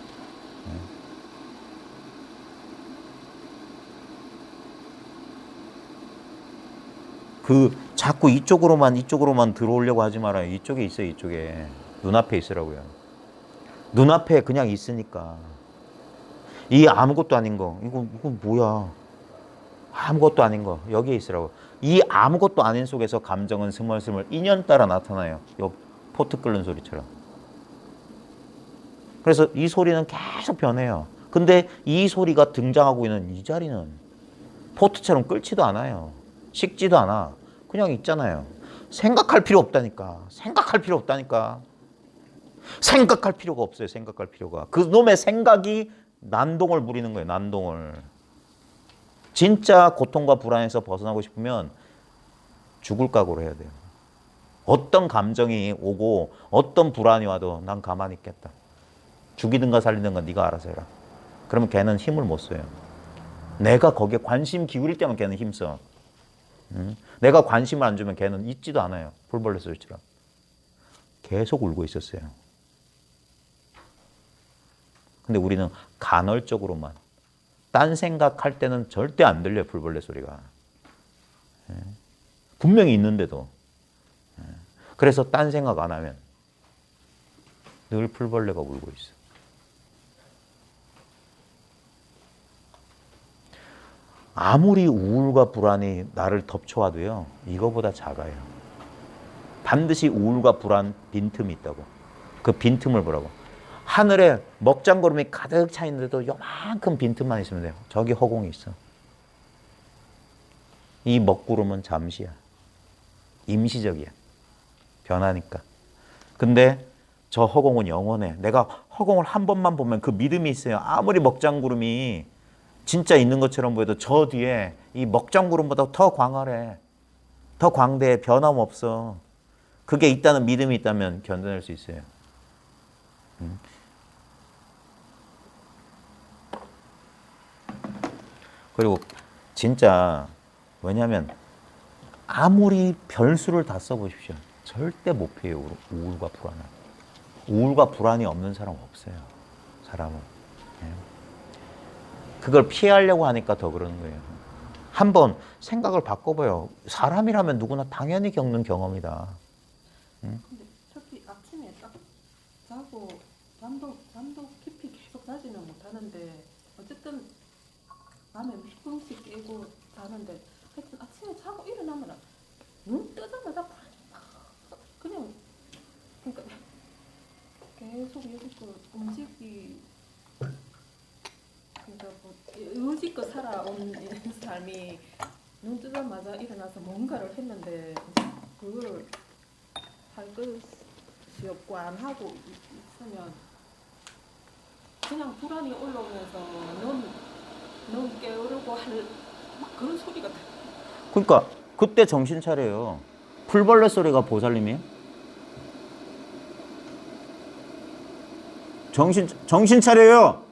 자꾸 이쪽으로만 들어오려고 하지 말아요. 이쪽에 있어요, 이쪽에. 눈앞에 있으라고요. 눈앞에 그냥 있으니까. 이 아무것도 아닌 거. 이거 뭐야. 아무것도 아닌 거. 여기에 있으라고. 이 아무것도 아닌 속에서 감정은 스멀스멀 인연 따라 나타나요. 요 포트 끓는 소리처럼. 그래서 이 소리는 계속 변해요. 근데 이 소리가 등장하고 있는 이 자리는 포트처럼 끓지도 않아요. 식지도 않아. 그냥 있잖아요. 생각할 필요 없다니까. 생각할 필요 없다니까. 생각할 필요가 없어요. 생각할 필요가. 그 놈의 생각이 난동을 부리는 거예요. 난동을. 진짜 고통과 불안에서 벗어나고 싶으면 죽을 각오를 해야 돼요. 어떤 감정이 오고 어떤 불안이 와도 난 가만히 있겠다. 죽이든가 살리든가 네가 알아서 해라. 그러면 걔는 힘을 못 써요. 내가 거기에 관심 기울일 때만 걔는 힘써. 내가 관심을 안 주면 걔는 있지도 않아요. 풀벌레 소리처럼. 계속 울고 있었어요. 근데 우리는 간헐적으로만. 딴 생각할 때는 절대 안 들려요. 풀벌레 소리가. 분명히 있는데도. 그래서 딴 생각 안 하면 늘 풀벌레가 울고 있어. 아무리 우울과 불안이 나를 덮쳐와도요, 이거보다 작아요. 반드시 우울과 불안 빈틈이 있다고. 그 빈틈을 보라고. 하늘에 먹장구름이 가득 차 있는데도 요만큼 빈틈만 있으면 돼요. 저기 허공이 있어. 이 먹구름은 잠시야. 임시적이야. 변하니까. 근데 저 허공은 영원해. 내가 허공을 한 번만 보면 그 믿음이 있어요. 아무리 먹장구름이 진짜 있는 것처럼 보여도 저 뒤에 이 먹장구름보다 더 광활해. 더 광대해. 변함없어. 그게 있다는 믿음이 있다면 견뎌낼 수 있어요. 그리고 진짜 왜냐하면 아무리 별수를 다 써보십시오. 절대 못 피해요. 우울과 불안은. 우울과 불안이 없는 사람 없어요. 사람은. 그걸 피하려고 하니까 더 그러는 거예요. 한번 생각을 바꿔봐요. 사람이라면 누구나 당연히 겪는 경험이다. 근데 저기 아침에 딱 자고 잠도 깊이 계속 자지는 못하는데 어쨌든 밤에 몇 번씩 깨고 자는데 하여튼 아침에 자고 일어나면 눈 뜨자마자 그냥 그러니까 계속 여기서 그러니까 뭐 여지껏 살아온 삶이 눈 뜨자마자 일어나서 뭔가를 했는데 그걸 할 것이 없고 안 하고 있으면 그냥 불안이 올라오면서 넌 깨우려고 할 막 그런 소리가 들려. 그러니까 그때 정신 차려요. 풀벌레 소리가 보살님이에요? 정신 차려요.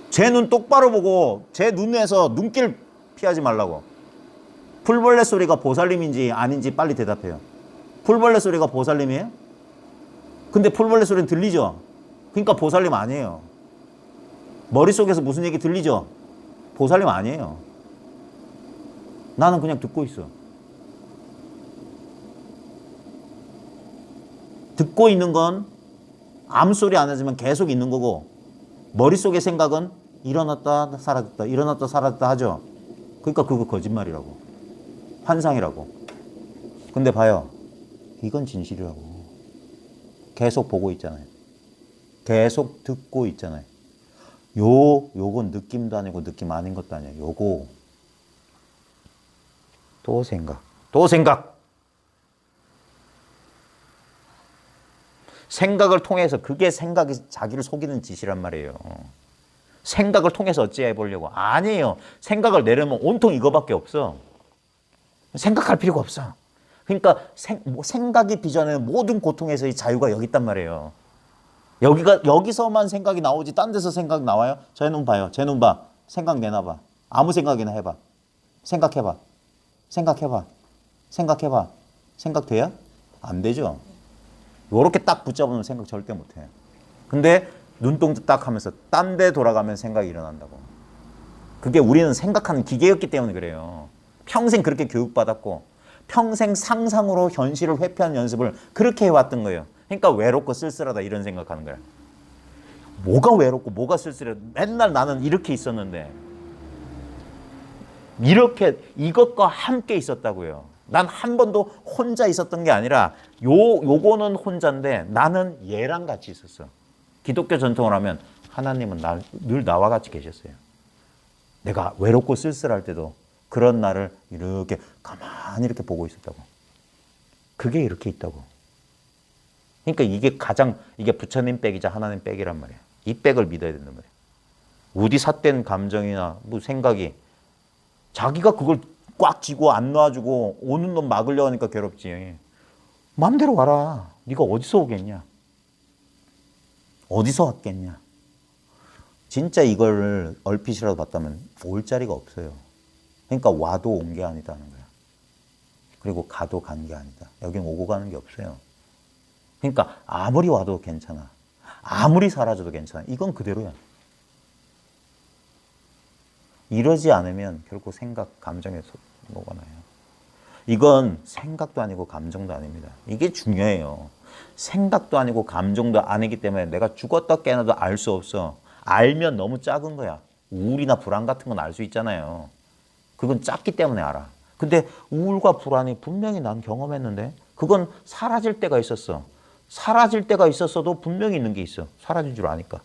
제 눈 똑바로 보고 제 눈에서 눈길 피하지 말라고. 풀벌레 소리가 보살님인지 아닌지 빨리 대답해요. 풀벌레 소리가 보살님이에요? 근데 풀벌레 소리는 들리죠? 그러니까 보살님 아니에요. 머릿속에서 무슨 얘기 들리죠? 보살님 아니에요. 나는 그냥 듣고 있어. 듣고 있는 건 아무 소리 안 하지만 계속 있는 거고, 머릿속의 생각은 일어났다 사라졌다 일어났다 사라졌다 하죠. 그러니까 그거 거짓말이라고. 환상이라고. 근데 봐요. 이건 진실이라고. 계속 보고 있잖아요. 계속 듣고 있잖아요. 요건 느낌도 아니고 느낌 아닌 것도 아니에요. 요거. 또 생각. 또 생각. 생각을 통해서 그게 생각이 자기를 속이는 짓이란 말이에요. 생각을 통해서 어찌해 보려고. 아니에요. 생각을 내려면 온통 이거밖에 없어. 생각할 필요가 없어. 그러니까 생각이 빚어내는 모든 고통에서의 자유가 여기 있단 말이에요. 여기서만 생각이 나오지 딴 데서 생각 나와요? 제 눈 봐요. 제 눈 봐. 생각 내놔봐. 아무 생각이나 해봐. 생각해봐. 생각해봐. 생각해봐. 생각 돼요? 안 되죠? 요렇게 딱 붙잡으면 생각 절대 못 해요. 근데 눈동자 딱 하면서 딴 데 돌아가면 생각이 일어난다고. 그게 우리는 생각하는 기계였기 때문에 그래요. 평생 그렇게 교육받았고 평생 상상으로 현실을 회피하는 연습을 그렇게 해왔던 거예요. 그러니까 외롭고 쓸쓸하다 이런 생각하는 거야. 뭐가 외롭고 뭐가 쓸쓸해. 맨날 나는 이렇게 있었는데 이렇게 이것과 함께 있었다고요. 난 한 번도 혼자 있었던 게 아니라 요거는 혼자인데 나는 얘랑 같이 있었어. 기독교 전통을 하면 하나님은 늘 나와 같이 계셨어요. 내가 외롭고 쓸쓸할 때도 그런 나를 이렇게 가만히 이렇게 보고 있었다고. 그게 이렇게 있다고. 그러니까 이게 부처님 백이자 하나님 백이란 말이야. 이 백을 믿어야 된단 말이야. 어디 삿된 감정이나 뭐 생각이 자기가 그걸 꽉 쥐고 안 놔주고 오는 놈 막으려고 하니까 괴롭지. 마음대로 와라. 네가 어디서 오겠냐. 어디서 왔겠냐. 진짜 이걸 얼핏이라도 봤다면 올 자리가 없어요. 그러니까 와도 온 게 아니다는 거야. 그리고 가도 간 게 아니다. 여긴 오고 가는 게 없어요. 그러니까 아무리 와도 괜찮아. 아무리 사라져도 괜찮아. 이건 그대로야. 이러지 않으면 결국 생각, 감정에 녹아나요. 이건 생각도 아니고 감정도 아닙니다. 이게 중요해요. 생각도 아니고 감정도 아니기 때문에 내가 죽었다 깨어나도 알 수 없어. 알면 너무 작은 거야. 우울이나 불안 같은 건 알 수 있잖아요. 그건 작기 때문에 알아. 근데 우울과 불안이 분명히 난 경험했는데 그건 사라질 때가 있었어. 사라질 때가 있었어도 분명히 있는 게 있어. 사라진 줄 아니까.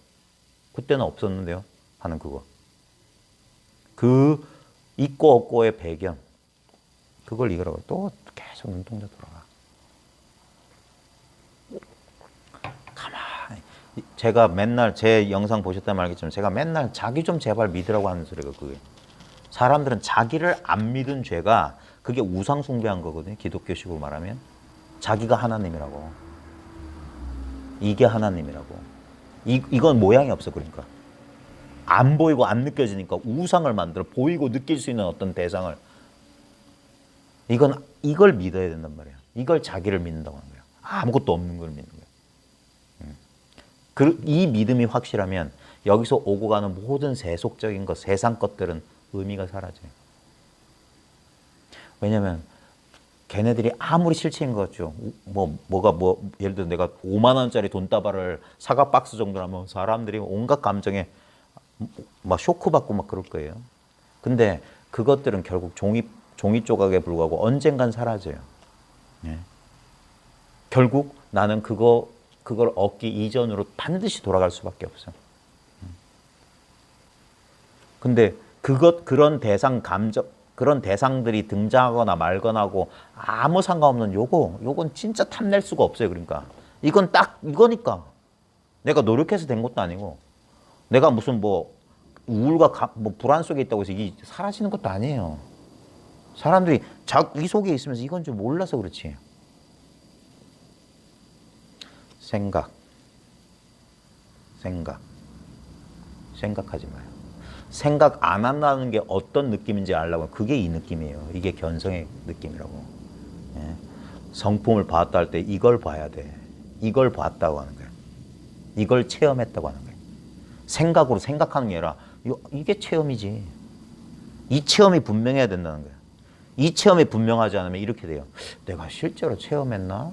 그때는 없었는데요. 하는 그거. 그 있고 없고의 배경. 그걸 이거라고. 또 계속 눈동자 돌아가. 가만히. 제가 맨날 제 영상 보셨다면 알겠지만 제가 맨날 자기 좀 제발 믿으라고 하는 소리가 그거예요. 사람들은 자기를 안 믿은 죄가 그게 우상 숭배한 거거든요. 기독교식으로 말하면. 자기가 하나님이라고. 이게 하나님이라고. 이건 모양이 없어 그러니까. 안 보이고 안 느껴지니까 우상을 만들어 보이고 느낄 수 있는 어떤 대상을 이걸 믿어야 된단 말이야. 이걸 자기를 믿는다고 하는 거야. 아무것도 없는 걸 믿는 거야. 이 믿음이 확실하면 여기서 오고 가는 모든 세속적인 것, 세상 것들은 의미가 사라져요. 왜냐면 걔네들이 아무리 실체인 것 같죠. 예를 들어 내가 5만 원짜리 돈다발을 사과 박스 정도라면 사람들이 온갖 감정에 막 쇼크받고 막 그럴 거예요. 근데 그것들은 결국 종이 조각에 불과하고 언젠간 사라져요. 예. 결국 나는 그걸 얻기 이전으로 반드시 돌아갈 수밖에 없어. 근데 그런 그런 대상들이 등장하거나 말거나 하고 아무 상관없는 요건 진짜 탐낼 수가 없어요. 그러니까 이건 딱 이거니까 내가 노력해서 된 것도 아니고 내가 무슨 우울과 불안 속에 있다고 해서 이게 사라지는 것도 아니에요. 사람들이 이 속에 있으면서 이건 좀 몰라서 그렇지. 생각하지 마요. 생각 안 한다는 게 어떤 느낌인지 알려고. 그게 이 느낌이에요. 이게 견성의 느낌이라고. 예. 성품을 봤다 할 때 이걸 봐야 돼. 이걸 봤다고 하는 거예요. 이걸 체험했다고 하는 거예요. 생각으로 생각하는 게 아니라 이게 체험이지. 이 체험이 분명해야 된다는 거예요. 이 체험이 분명하지 않으면 이렇게 돼요. 내가 실제로 체험했나?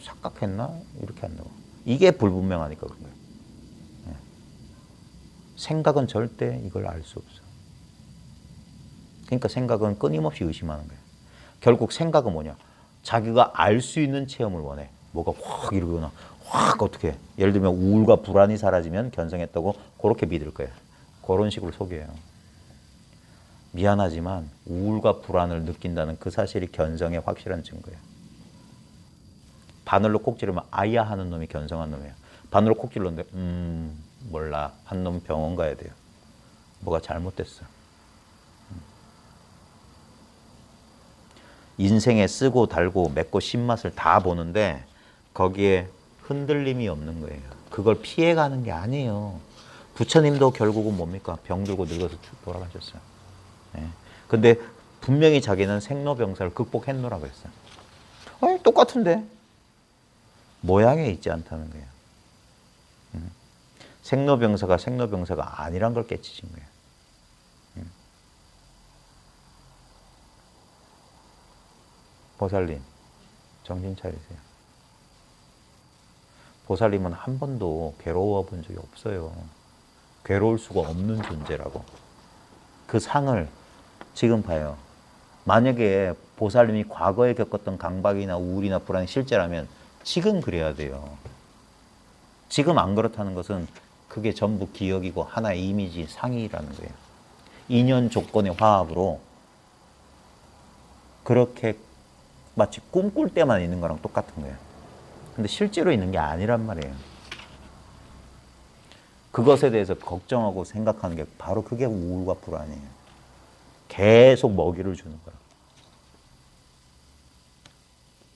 착각했나? 이렇게 한다고. 이게 불분명하니까 그런 거예요. 생각은 절대 이걸 알 수 없어. 그러니까 생각은 끊임없이 의심하는 거예요. 결국 생각은 뭐냐? 자기가 알 수 있는 체험을 원해. 뭐가 확 이러거나 확 어떻게 예를 들면 우울과 불안이 사라지면 견성했다고 그렇게 믿을 거예요. 그런 식으로 속여요. 미안하지만 우울과 불안을 느낀다는 그 사실이 견성의 확실한 증거예요. 바늘로 콕 찌르면 아야 하는 놈이 견성한 놈이에요. 바늘로 콕 찔렀는데 몰라. 한 놈 병원 가야 돼요. 뭐가 잘못됐어. 인생에 쓰고 달고 맺고 신맛을 다 보는데 거기에 흔들림이 없는 거예요. 그걸 피해가는 게 아니에요. 부처님도 결국은 뭡니까? 병들고 늙어서 돌아가셨어요. 네. 근데 분명히 자기는 생로병사를 극복했노라 그랬어요. 아니, 똑같은데 모양에 있지 않다는 거예요. 생로병사가 생로병사가 아니란 걸 깨치신 거예요. 보살님, 정신 차리세요. 보살님은 한 번도 괴로워 본 적이 없어요. 괴로울 수가 없는 존재라고. 그 상을 지금 봐요. 만약에 보살님이 과거에 겪었던 강박이나 우울이나 불안이 실제라면 지금 그래야 돼요. 지금 안 그렇다는 것은 그게 전부 기억이고 하나의 이미지 상이라는 거예요. 인연 조건의 화합으로 그렇게 마치 꿈꿀 때만 있는 거랑 똑같은 거예요. 근데 실제로 있는 게 아니란 말이에요. 그것에 대해서 걱정하고 생각하는 게 바로 그게 우울과 불안이에요. 계속 먹이를 주는 거예요.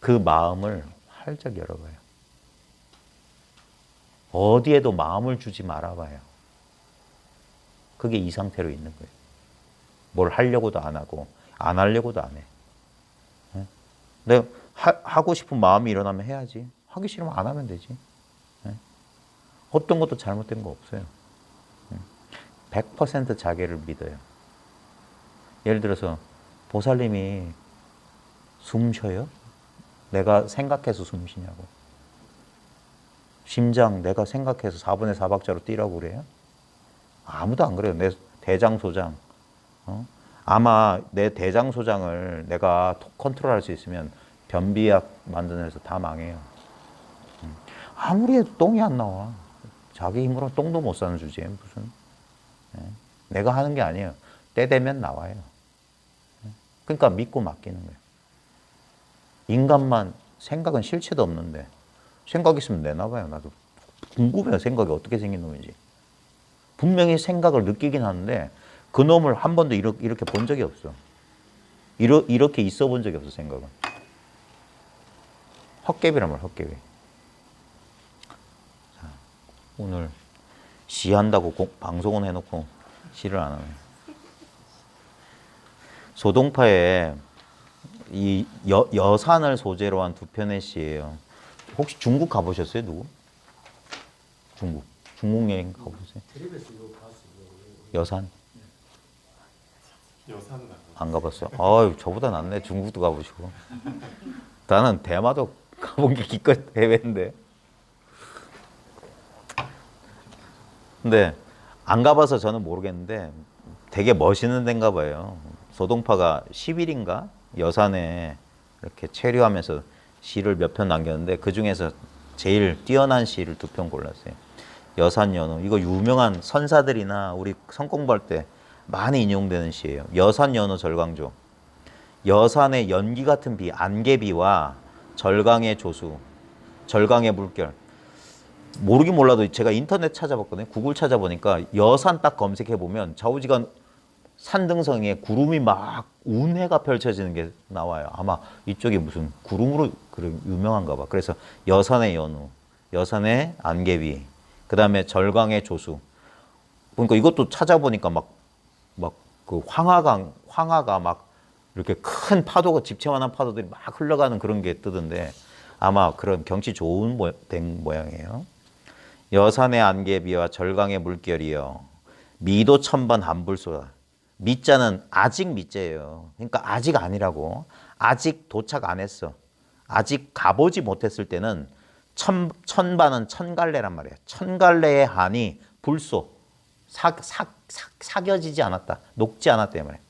그 마음을 활짝 열어봐요. 어디에도 마음을 주지 말아봐요. 그게 이 상태로 있는 거예요. 뭘 하려고도 안 하고 안 하려고도 안 해. 내가 하고 싶은 마음이 일어나면 해야지. 하기 싫으면 안 하면 되지. 어떤 것도 잘못된 거 없어요. 100% 자기를 믿어요. 예를 들어서 보살님이 숨 쉬어요? 내가 생각해서 숨 쉬냐고. 심장 내가 생각해서 4분의 4박자로 뛰라고 그래요? 아무도 안 그래요. 내 대장소장. 아마 내 대장소장을 내가 컨트롤할 수 있으면 변비약 만드는 데서 다 망해요. 아무리 해도 똥이 안 나와. 자기 힘으로 똥도 못 사는 주제에 무슨. 내가 하는 게 아니에요. 때 되면 나와요. 그러니까 믿고 맡기는 거예요. 인간만 생각은 실체도 없는데 생각 있으면 내놔봐요. 나도 궁금해요. 생각이 어떻게 생긴 놈인지. 분명히 생각을 느끼긴 하는데 그 놈을 한 번도 이렇게 본 적이 없어. 이렇게 있어 본 적이 없어, 생각은. 헛개비란 말, 헛개비. 자, 오늘 시한다고 방송은 해놓고 시를 안 하네. 소동파에 이 여산을 소재로 한 두 편의 시예요. 혹시 중국 가보셨어요, 누구? 중국 여행 가보셨어요? 여산? 여산은 안 가봤어요. 아유, 저보다 낫네. 중국도 가보시고. 나는 대마도 가본 게 기껏 해외인데. 근데 안 가봐서 저는 모르겠는데 되게 멋있는 데인가 봐요. 소동파가 10일인가 여산에 이렇게 체류하면서 시를 몇 편 남겼는데 그 중에서 제일 뛰어난 시를 두 편 골랐어요. 여산연호. 이거 유명한 선사들이나 우리 성공부할 때 많이 인용되는 시예요. 여산연호 절강조. 여산의 연기 같은 비, 안개비와 절강의 조수, 절강의 물결. 모르긴 몰라도 제가 인터넷 찾아봤거든요. 구글 찾아보니까 여산 딱 검색해보면 좌우지간 산등성에 구름이 막 운해가 펼쳐지는 게 나와요. 아마 이쪽이 무슨 구름으로 유명한가 봐. 그래서 여산의 연우, 여산의 안개비, 그 다음에 절강의 조수. 그러니까 이것도 찾아보니까 막 그 황하가 막 이렇게 큰 파도가 집채만한 파도들이 막 흘러가는 그런 게 뜨던데 아마 그런 경치 좋은 된 모양이에요. 여산의 안개비와 절강의 물결이여 미도 천번 한불소다. 미자는 아직 미자예요. 그러니까 아직 아니라고. 아직 도착 안 했어. 아직 가보지 못했을 때는 천반은 천갈래란 말이에요. 천갈래의 한이 불소. 사겨지지 않았다. 녹지 않았다. 말이에요.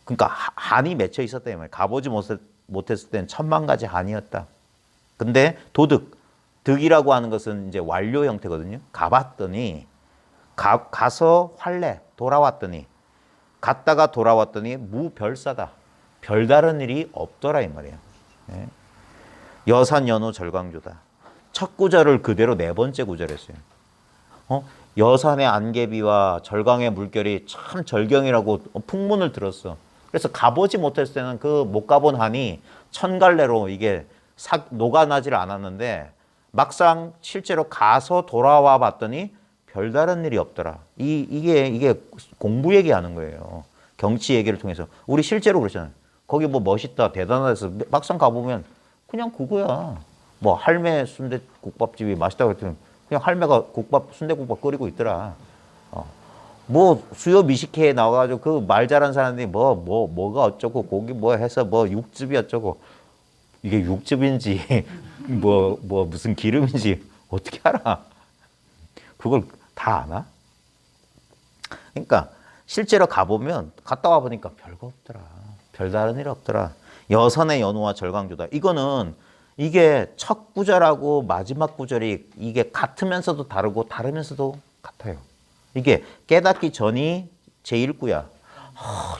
그러니까 한이 맺혀 있었다 이 말이에요. 가보지 못했을 때는 천만 가지 한이었다. 근데 득이라고 하는 것은 이제 완료 형태거든요. 가봤더니 가서 활례 돌아왔더니 갔다가 돌아왔더니 무별사다. 별다른 일이 없더라 이 말이에요. 예. 여산 연호 절광조다. 첫 구절을 그대로 네 번째 구절했어요. 여산의 안개비와 절강의 물결이 참 절경이라고 풍문을 들었어. 그래서 가보지 못했을 때는 그 못 가본 한이 천갈래로 이게 녹아나질 않았는데 막상 실제로 가서 돌아와 봤더니 별다른 일이 없더라. 이게 공부 얘기하는 거예요. 경치 얘기를 통해서. 우리 실제로 그러잖아요. 거기 뭐 멋있다, 대단하다 해서 막상 가보면 그냥 그거야. 뭐 할매 순대국밥집이 맛있다고 그랬더니 그냥 할매가 순대국밥 끓이고 있더라. 뭐 수요 미식회에 나와가지고 그 말 잘하는 사람들이 뭐가 어쩌고 고기 뭐 해서 뭐 육즙이 어쩌고 이게 육즙인지 뭐 무슨 기름인지 어떻게 알아? 그걸 다 아나? 그러니까 실제로 가보면 갔다 와보니까 별거 없더라. 별다른 일 없더라. 여선의 연호와 절광조다. 이거는 이게 첫 구절하고 마지막 구절이 이게 같으면서도 다르고 다르면서도 같아요. 이게 깨닫기 전이 제1구야.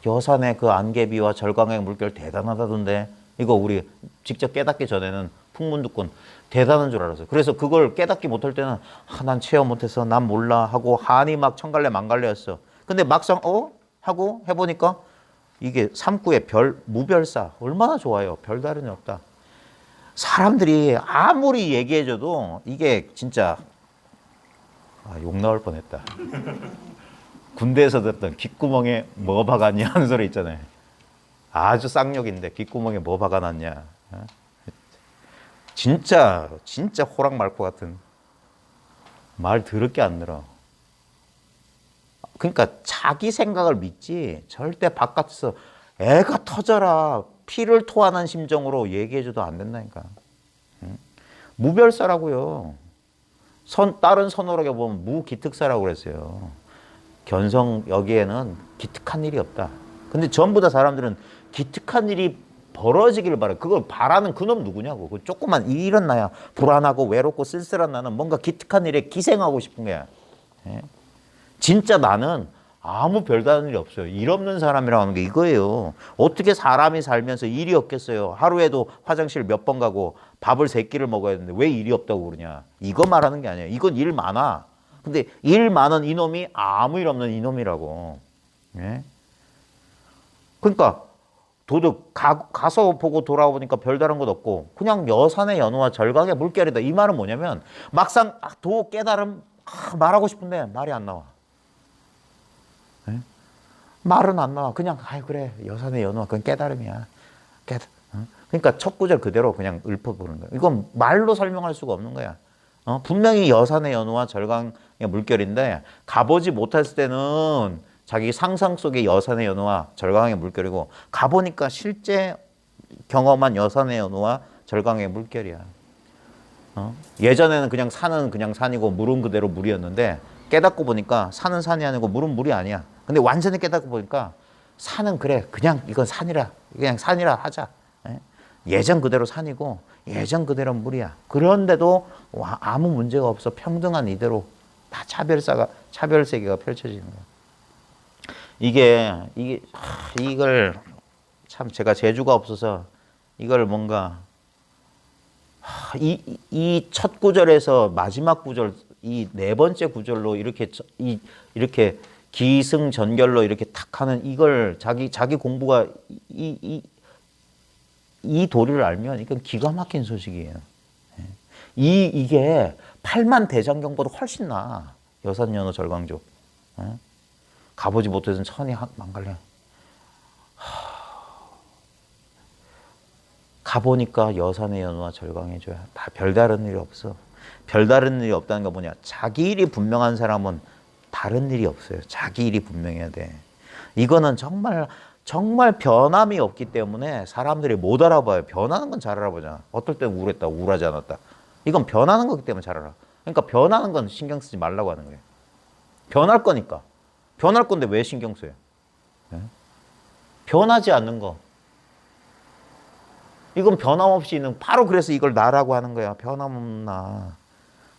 여산의 그 안개비와 절광의 물결 대단하다던데 이거 우리 직접 깨닫기 전에는 풍문 듣곤 대단한 줄 알았어요. 그래서 그걸 깨닫기 못할 때는 난 체험 못해서 난 몰라 하고 한이 막 천갈래 만갈래였어. 근데 막상 하고 해보니까 이게 3구의 무별사 얼마나 좋아요. 별다른 일 없다. 사람들이 아무리 얘기해줘도 이게 진짜 욕 나올 뻔했다. 군대에서 듣던 귓구멍에 뭐 박았냐 하는 소리 있잖아요. 아주 쌍욕인데 귓구멍에 뭐 박아놨냐. 진짜 호랑말코 같은 말 더럽게 안 늘어. 그러니까 자기 생각을 믿지 절대 바깥에서 애가 터져라 피를 토하는 심정으로 얘기해줘도 안 된다니까. 무별사라고요. 다른 선어록에 보면 무기특사라고 그랬어요. 견성 여기에는 기특한 일이 없다. 근데 전부 다 사람들은 기특한 일이 벌어지기를 바래. 그걸 바라는 그놈 누구냐고. 그 조그만 일은 나야 불안하고 외롭고 쓸쓸한 나는 뭔가 기특한 일에 기생하고 싶은 거야. 예? 진짜 나는 아무 별다른 일이 없어요. 일 없는 사람이라고 하는 게 이거예요. 어떻게 사람이 살면서 일이 없겠어요. 하루에도 화장실 몇 번 가고 밥을 3끼를 먹어야 되는데 왜 일이 없다고 그러냐. 이거 말하는 게 아니에요. 이건 일 많아. 근데 일 많은 이놈이 아무 일 없는 이놈이라고. 예? 그러니까 도둑 가서 보고 돌아오니까 별다른 것 없고 그냥 여산의 연호와 절강의 물결이다. 이 말은 뭐냐면 막상 깨달음 말하고 싶은데 말이 안 나와. 네? 말은 안 나와. 그냥 그래 여산의 연호와 그건 깨달음이야. 그러니까 첫 구절 그대로 그냥 읊어보는 거야. 이건 말로 설명할 수가 없는 거야. 분명히 여산의 연호와 절강의 물결인데 가보지 못했을 때는 자기 상상 속의 여산의 연호와 절강의 물결이고 가보니까 실제 경험한 여산의 연호와 절강의 물결이야. 예전에는 그냥 산은 그냥 산이고 물은 그대로 물이었는데 깨닫고 보니까 산은 산이 아니고 물은 물이 아니야. 근데 완전히 깨닫고 보니까 산은 그래 그냥 이건 산이라 그냥 산이라 하자. 예전 그대로 산이고 예전 그대로 물이야. 그런데도 아무 문제가 없어. 평등한 이대로 다 차별세계가 펼쳐지는 거야. 이걸 참 제가 재주가 없어서 이걸 뭔가 이 첫 구절에서 마지막 구절 이 네 번째 구절로 이렇게 기승전결로 이렇게 탁 하는 이걸 자기 공부가 이 도리를 알면 이건 기가 막힌 소식이에요. 이게 8만 대장경보다 훨씬 나아. 여산연호 절광조. 가보지 못해서 천이 망갈래. 가보니까 여산의 연호와 절광해줘야 다 별다른 일이 없어. 별다른 일이 없다는 건 뭐냐. 자기 일이 분명한 사람은 다른 일이 없어요. 자기 일이 분명해야 돼. 이거는 정말 변함이 없기 때문에 사람들이 못 알아봐요. 변하는 건 잘 알아보잖아. 어떨 때 우울했다, 우울하지 않았다. 이건 변하는 거기 때문에 잘 알아. 그러니까 변하는 건 신경 쓰지 말라고 하는 거예요. 변할 거니까. 변할 건데 왜 신경 써요? 변하지 않는 거. 이건 변함없이 있는, 바로 그래서 이걸 나라고 하는 거야. 변함없는 나.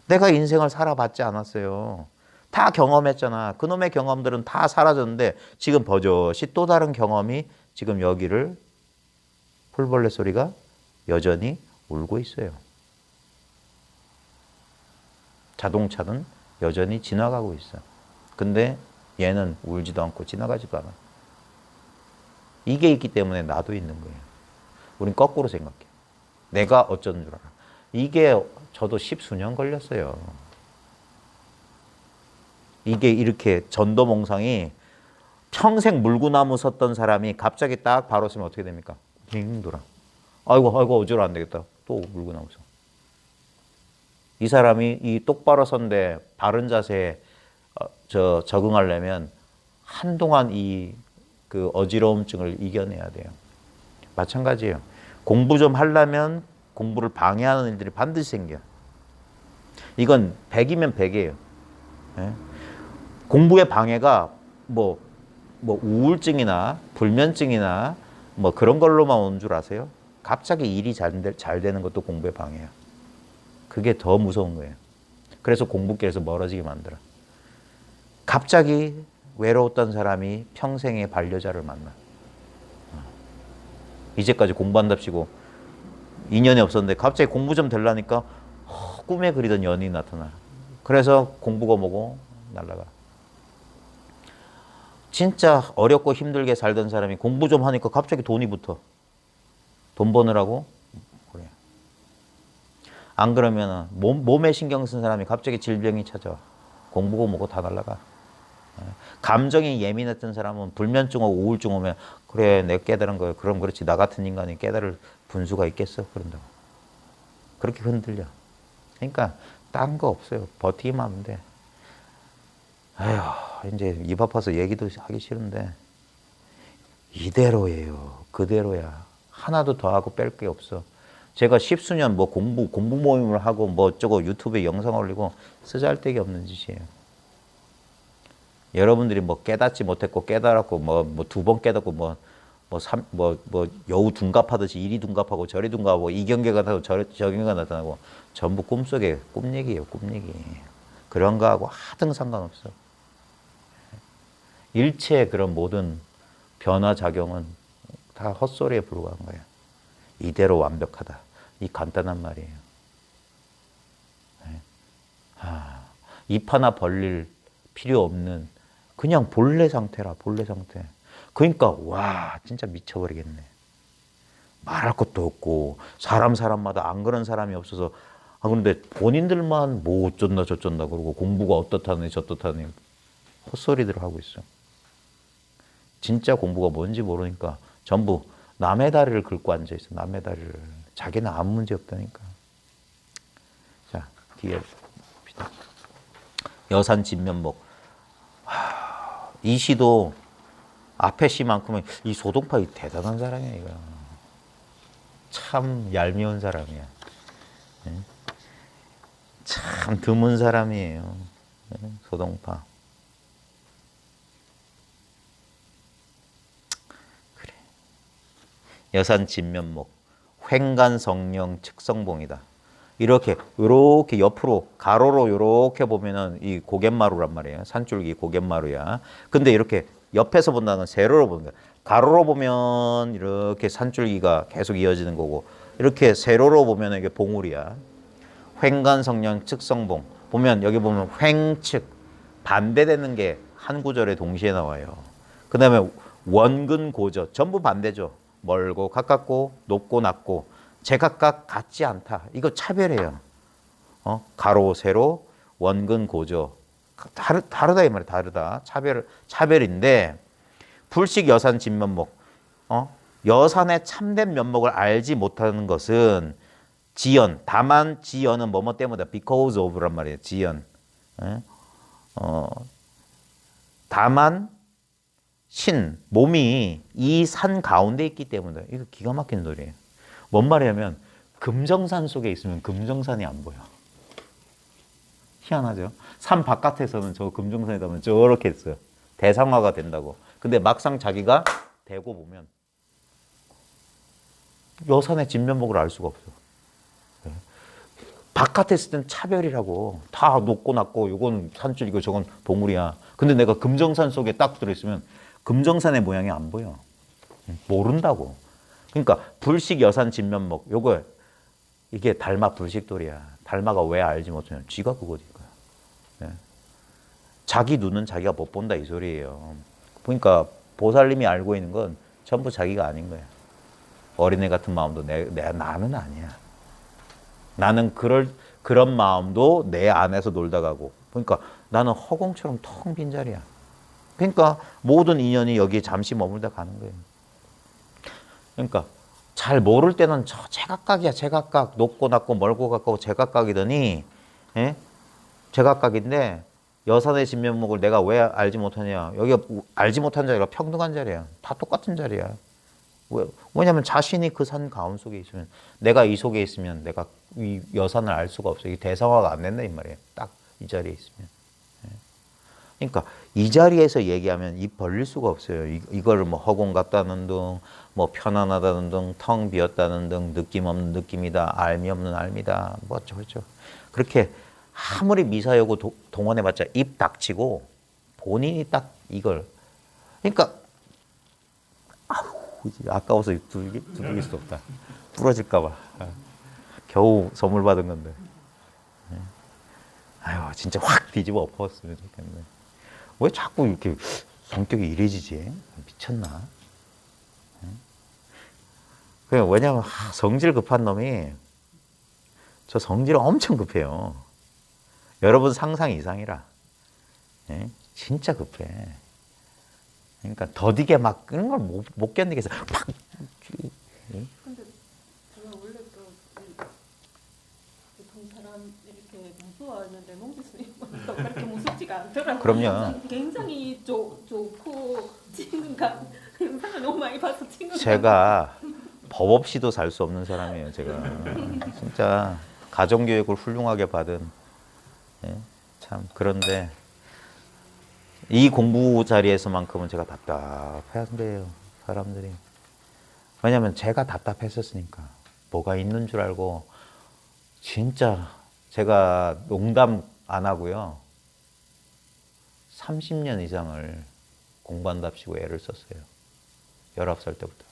내가 인생을 살아봤지 않았어요. 다 경험했잖아. 그놈의 경험들은 다 사라졌는데 지금 버젓이 또 다른 경험이 지금 여기를 풀벌레 소리가 여전히 울고 있어요. 자동차는 여전히 지나가고 있어. 근데 얘는 울지도 않고 지나가지도 않아. 이게 있기 때문에 나도 있는 거예요. 우린 거꾸로 생각해. 내가 어쩌는 줄 알아. 이게 저도 10수년 걸렸어요. 이게 이렇게 전도몽상이 평생 물구나무 섰던 사람이 갑자기 딱 바로 서면 어떻게 됩니까? 빙 돌아. 아이고 어쩌라 안 되겠다. 또 물구나무 서. 이 사람이 이 똑바로 선데 바른 자세에 적응하려면 한동안 이 그 어지러움증을 이겨내야 돼요. 마찬가지예요. 공부 좀 하려면 공부를 방해하는 일들이 반드시 생겨. 이건 100이면 100이에요. 예? 공부의 방해가 뭐 우울증이나 불면증이나 뭐 그런 걸로만 오는 줄 아세요? 갑자기 일이 잘 되는 것도 공부의 방해야. 그게 더 무서운 거예요. 그래서 공부길에서 멀어지게 만들어. 갑자기 외로웠던 사람이 평생의 반려자를 만나. 이제까지 공부한답시고 인연이 없었는데 갑자기 공부 좀 되려니까 꿈에 그리던 연인이 나타나. 그래서 공부가 뭐고 날라가. 진짜 어렵고 힘들게 살던 사람이 공부 좀 하니까 갑자기 돈이 붙어. 돈 버느라고 그래. 안 그러면 몸에 신경 쓴 사람이 갑자기 질병이 찾아와. 공부고 뭐고 다 날라가. 감정이 예민했던 사람은 불면증 오고 우울증 오면 그래 내가 깨달은 거야. 그럼 그렇지 나 같은 인간이 깨달을 분수가 있겠어? 그런다고. 그렇게 흔들려. 그러니까 딴 거 없어요. 버티기만 하면 돼. 아휴 이제 입 아파서 얘기도 하기 싫은데 이대로예요. 그대로야. 하나도 더하고 뺄 게 없어. 제가 10수년 뭐 공부 모임을 하고 뭐 어쩌고 유튜브에 영상 올리고 쓰잘데기 없는 짓이에요. 여러분들이 뭐 깨닫지 못했고 깨달았고 뭐 2번 깨닫고 뭐 여우 둔갑하듯이 이리 둔갑하고 저리 둔갑하고 이 경계가 나타나고 저 경계가 나타나고 전부 꿈속에 꿈 얘기예요. 꿈 얘기. 그런 거하고 하등 상관없어. 일체의 그런 모든 변화 작용은 다 헛소리에 불과한 거예요. 이대로 완벽하다. 이 간단한 말이에요. 입 하나 벌릴 필요 없는 그냥 본래 상태라. 본래 상태. 그러니까 와 진짜 미쳐버리겠네. 말할 것도 없고 사람마다 안 그런 사람이 없어서 그런데 본인들만 뭐 어쩐다 저쩐다 그러고 공부가 어떻다니 저떻다니 헛소리들을 하고 있어. 진짜 공부가 뭔지 모르니까 전부 남의 다리를 긁고 앉아있어. 남의 다리를. 자기는 아무 문제 없다니까. 자, 뒤에 봅시다. 여산 진면목. 이 시도 앞에 시만큼은 이 소동파이 대단한 사람이야. 이거. 참 얄미운 사람이야. 참 드문 사람이에요. 소동파. 그래. 여산 진면목. 횡간성령 측성봉이다. 이렇게 옆으로 가로로 이렇게 보면은 이 고갯마루란 말이에요. 산줄기 고갯마루야. 근데 이렇게 옆에서 본다는 건 세로로 보는 거야. 가로로 보면 이렇게 산줄기가 계속 이어지는 거고 이렇게 세로로 보면 이게 봉우리야. 횡간성령 측성봉. 보면 여기 보면 횡측 반대되는 게 한 구절에 동시에 나와요. 그 다음에 원근고저 전부 반대죠. 멀고 가깝고 높고 낮고 제각각 같지 않다. 이거 차별이에요. 가로 세로 원근 고저 다르다 이 말이야. 다르다. 차별인데 불식 여산 진면목. 여산의 참된 면목을 알지 못하는 것은 지연. 다만 지연은 뭐뭐 때문이다. because of란 말이에요. 지연. 다만 몸이 이 산 가운데 있기 때문에 이거 기가 막힌 소리예요. 뭔 말이냐면 금정산 속에 있으면 금정산이 안 보여. 희한하죠? 산 바깥에서는 저 금정산에 가면 저렇게 있어요. 대상화가 된다고. 근데 막상 자기가 대고 보면 여산의 진면목을 알 수가 없어. 예. 바깥에 있을 땐 차별이라고. 다 높고 낮고, 요건 산줄이고 저건 봉우리야. 근데 내가 금정산 속에 딱 들어있으면 금정산의 모양이 안 보여. 모른다고. 그러니까 불식 여산 진면목, 요거 이게 달마 불식돌이야. 달마가 왜 알지 못하냐. 쥐가 그거니까. 예. 자기 눈은 자기가 못 본다 이 소리예요. 그러니까 보살님이 알고 있는 건 전부 자기가 아닌 거야. 어린애 같은 마음도 나는 아니야. 나는 그런 마음도 내 안에서 놀다 가고. 그러니까 나는 허공처럼 텅 빈 자리야. 그러니까 모든 인연이 여기에 잠시 머물다 가는 거예요. 그러니까 잘 모를 때는 저 제각각이야. 제각각. 높고 낮고 멀고 가까워 제각각이더니, 예? 제각각인데 여산의 진면목을 내가 왜 알지 못하냐. 여기가 알지 못한 자리가 평등한 자리야. 다 똑같은 자리야. 왜냐하면 자신이 그 산 가운 속에 있으면, 내가 이 속에 있으면 내가 이 여산을 알 수가 없어요. 이 대성화가 안 된다 이 말이에요. 딱 이 자리에 있으면. 그러니까 이 자리에서 얘기하면 입 벌릴 수가 없어요. 이거를 뭐 허공 같다는 등, 뭐 편안하다는 등, 텅 비었다는 등, 느낌 없는 느낌이다, 알미 없는 알미다, 뭐 어쩌고저쩌고. 그렇게 아무리 미사여구 동원해봤자 입 닥치고 본인이 딱 이걸. 그러니까 아까워서 두들길 수 없다. 부러질까 봐. 겨우 선물 받은 건데. 아유, 진짜 확 뒤집어 엎었으면 좋겠네. 왜 자꾸 이렇게 성격이 이래지지? 미쳤나? 왜냐면 성질 급한 놈이, 저 성질 엄청 급해요. 여러분 상상 이상이라. 예? 진짜 급해. 그러니까 더디게 막 그런 걸 못 견디겠어. 팍. 근데 제가 원래 보통 사람 이렇게 무서워하는데 몽기스님은 또 그렇게 무섭지가 않더라고요. 그럼요. 굉장히 좋고 친근감, 영상을 너무 많이 봐서 친근감. 제가 법 없이도 살 수 없는 사람이에요. 제가 진짜 가정교육을 훌륭하게 받은, 예? 참. 그런데 이 공부 자리에서만큼은 제가 답답해한대요, 사람들이. 왜냐면 제가 답답했었으니까. 뭐가 있는 줄 알고. 진짜 제가 농담 안 하고요, 30년 이상을 공부한답시고 애를 썼어요. 19살 때부터.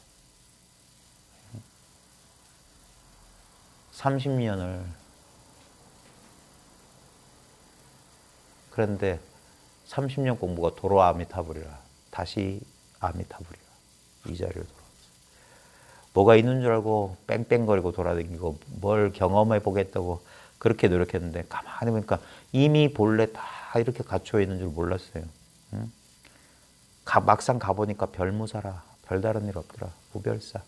30년을. 그런데 30년 공부가 도로 아미타불이라. 다시 아미타불이라. 이 자리로 돌아왔어요. 뭐가 있는 줄 알고 뺑뺑거리고 돌아다니고 뭘 경험해 보겠다고 그렇게 노력했는데, 가만히 보니까 이미 본래 다 이렇게 갇혀 있는 줄 몰랐어요. 응? 막상 가보니까 별무사라. 별다른 일 없더라. 무별사.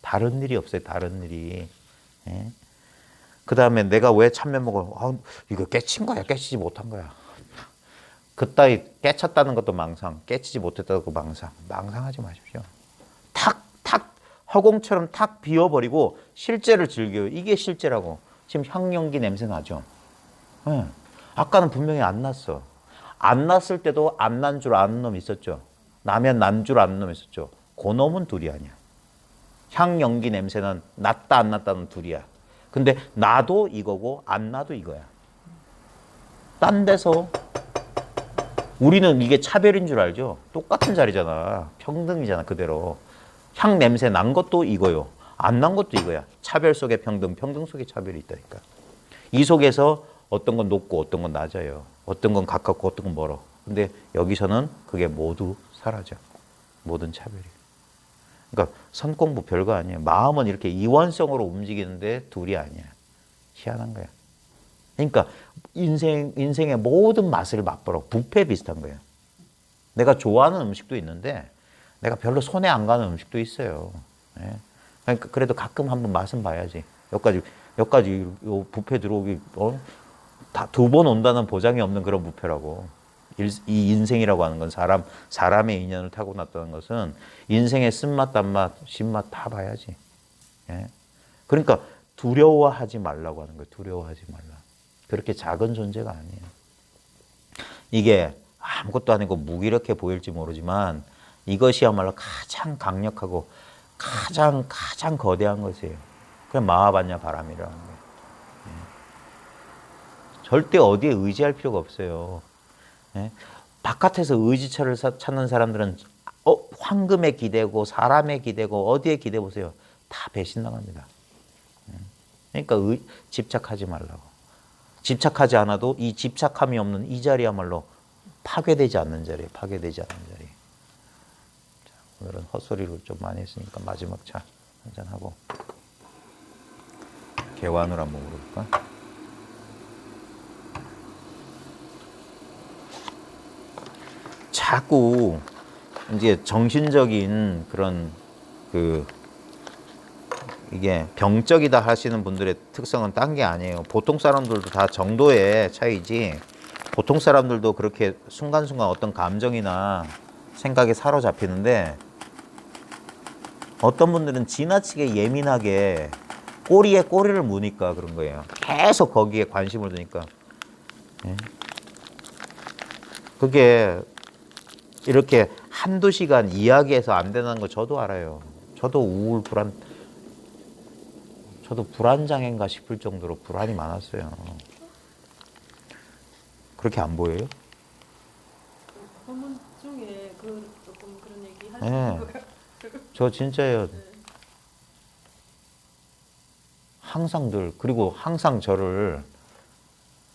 다른 일이 없어요. 다른 일이. 예? 그 다음에 내가 왜 참면목을, 이거 깨친 거야, 깨치지 못한 거야. 그따위 깨쳤다는 것도 망상, 깨치지 못했다고 망상. 망상하지 마십시오. 탁 허공처럼 탁 비워버리고 실제를 즐겨요. 이게 실제라고. 지금 향연기 냄새 나죠? 네. 아까는 분명히 안 났어. 안 났을 때도 안 난 줄 아는 놈 있었죠? 나면 난 줄 아는 놈 있었죠? 그 놈은 둘이 아니야. 향연기 냄새는 났다 안 났다는 둘이야. 근데 나도 이거고 안 나도 이거야. 딴 데서 우리는 이게 차별인 줄 알죠? 똑같은 자리잖아. 평등이잖아, 그대로. 향 냄새 난 것도 이거요. 안 난 것도 이거야. 차별 속에 평등, 평등 속에 차별이 있다니까. 이 속에서 어떤 건 높고 어떤 건 낮아요. 어떤 건 가깝고 어떤 건 멀어. 근데 여기서는 그게 모두 사라져. 모든 차별이. 그러니까 선공부 별거 아니에요. 마음은 이렇게 이원성으로 움직이는데 둘이 아니야. 희한한 거야. 그러니까 인생의 모든 맛을 맛보러 뷔페 비슷한 거예요. 내가 좋아하는 음식도 있는데 내가 별로 손에 안 가는 음식도 있어요. 예. 그러니까 그래도 가끔 한번 맛은 봐야지. 여기까지 요 뷔페 들어오기 다 2번 온다는 보장이 없는 그런 뷔페라고. 이 인생이라고 하는 건 사람의 인연을 타고났다는 것은 인생의 쓴맛, 단맛, 신맛 다 봐야지. 예. 그러니까 두려워하지 말라고 하는 거예요. 두려워하지 말라. 그렇게 작은 존재가 아니에요. 이게 아무것도 아니고 무기력해 보일지 모르지만 이것이야말로 가장 강력하고 가장 거대한 것이에요. 그냥 마하반야 바람이라는 거예요. 절대 어디에 의지할 필요가 없어요. 예? 바깥에서 의지처를 찾는 사람들은 황금에 기대고 사람에 기대고 어디에 기대 보세요. 다 배신당합니다. 그러니까 집착하지 말라고. 집착하지 않아도 이 집착함이 없는 이 자리야말로 파괴되지 않는 자리예요. 파괴되지 않는 자리. 자, 오늘은 헛소리를 좀 많이 했으니까 마지막 차 한잔하고 개완을 한번 물어볼까? 자꾸 이제 정신적인 그런 이게 병적이다 하시는 분들의 특성은 딴 게 아니에요. 보통 사람들도 다 정도의 차이지, 보통 사람들도 그렇게 순간순간 어떤 감정이나 생각에 사로잡히는데, 어떤 분들은 지나치게 예민하게 꼬리에 꼬리를 무니까 그런 거예요. 계속 거기에 관심을 두니까. 그게 이렇게 한두 시간 이야기해서 안 되는 거 저도 알아요. 저도 저도 불안장애인가 싶을 정도로 불안이 많았어요. 그렇게 안 보여요? 본문 중에 조금 그런 얘기 네. 하시는 거예요. 저 진짜요. 항상 그리고 항상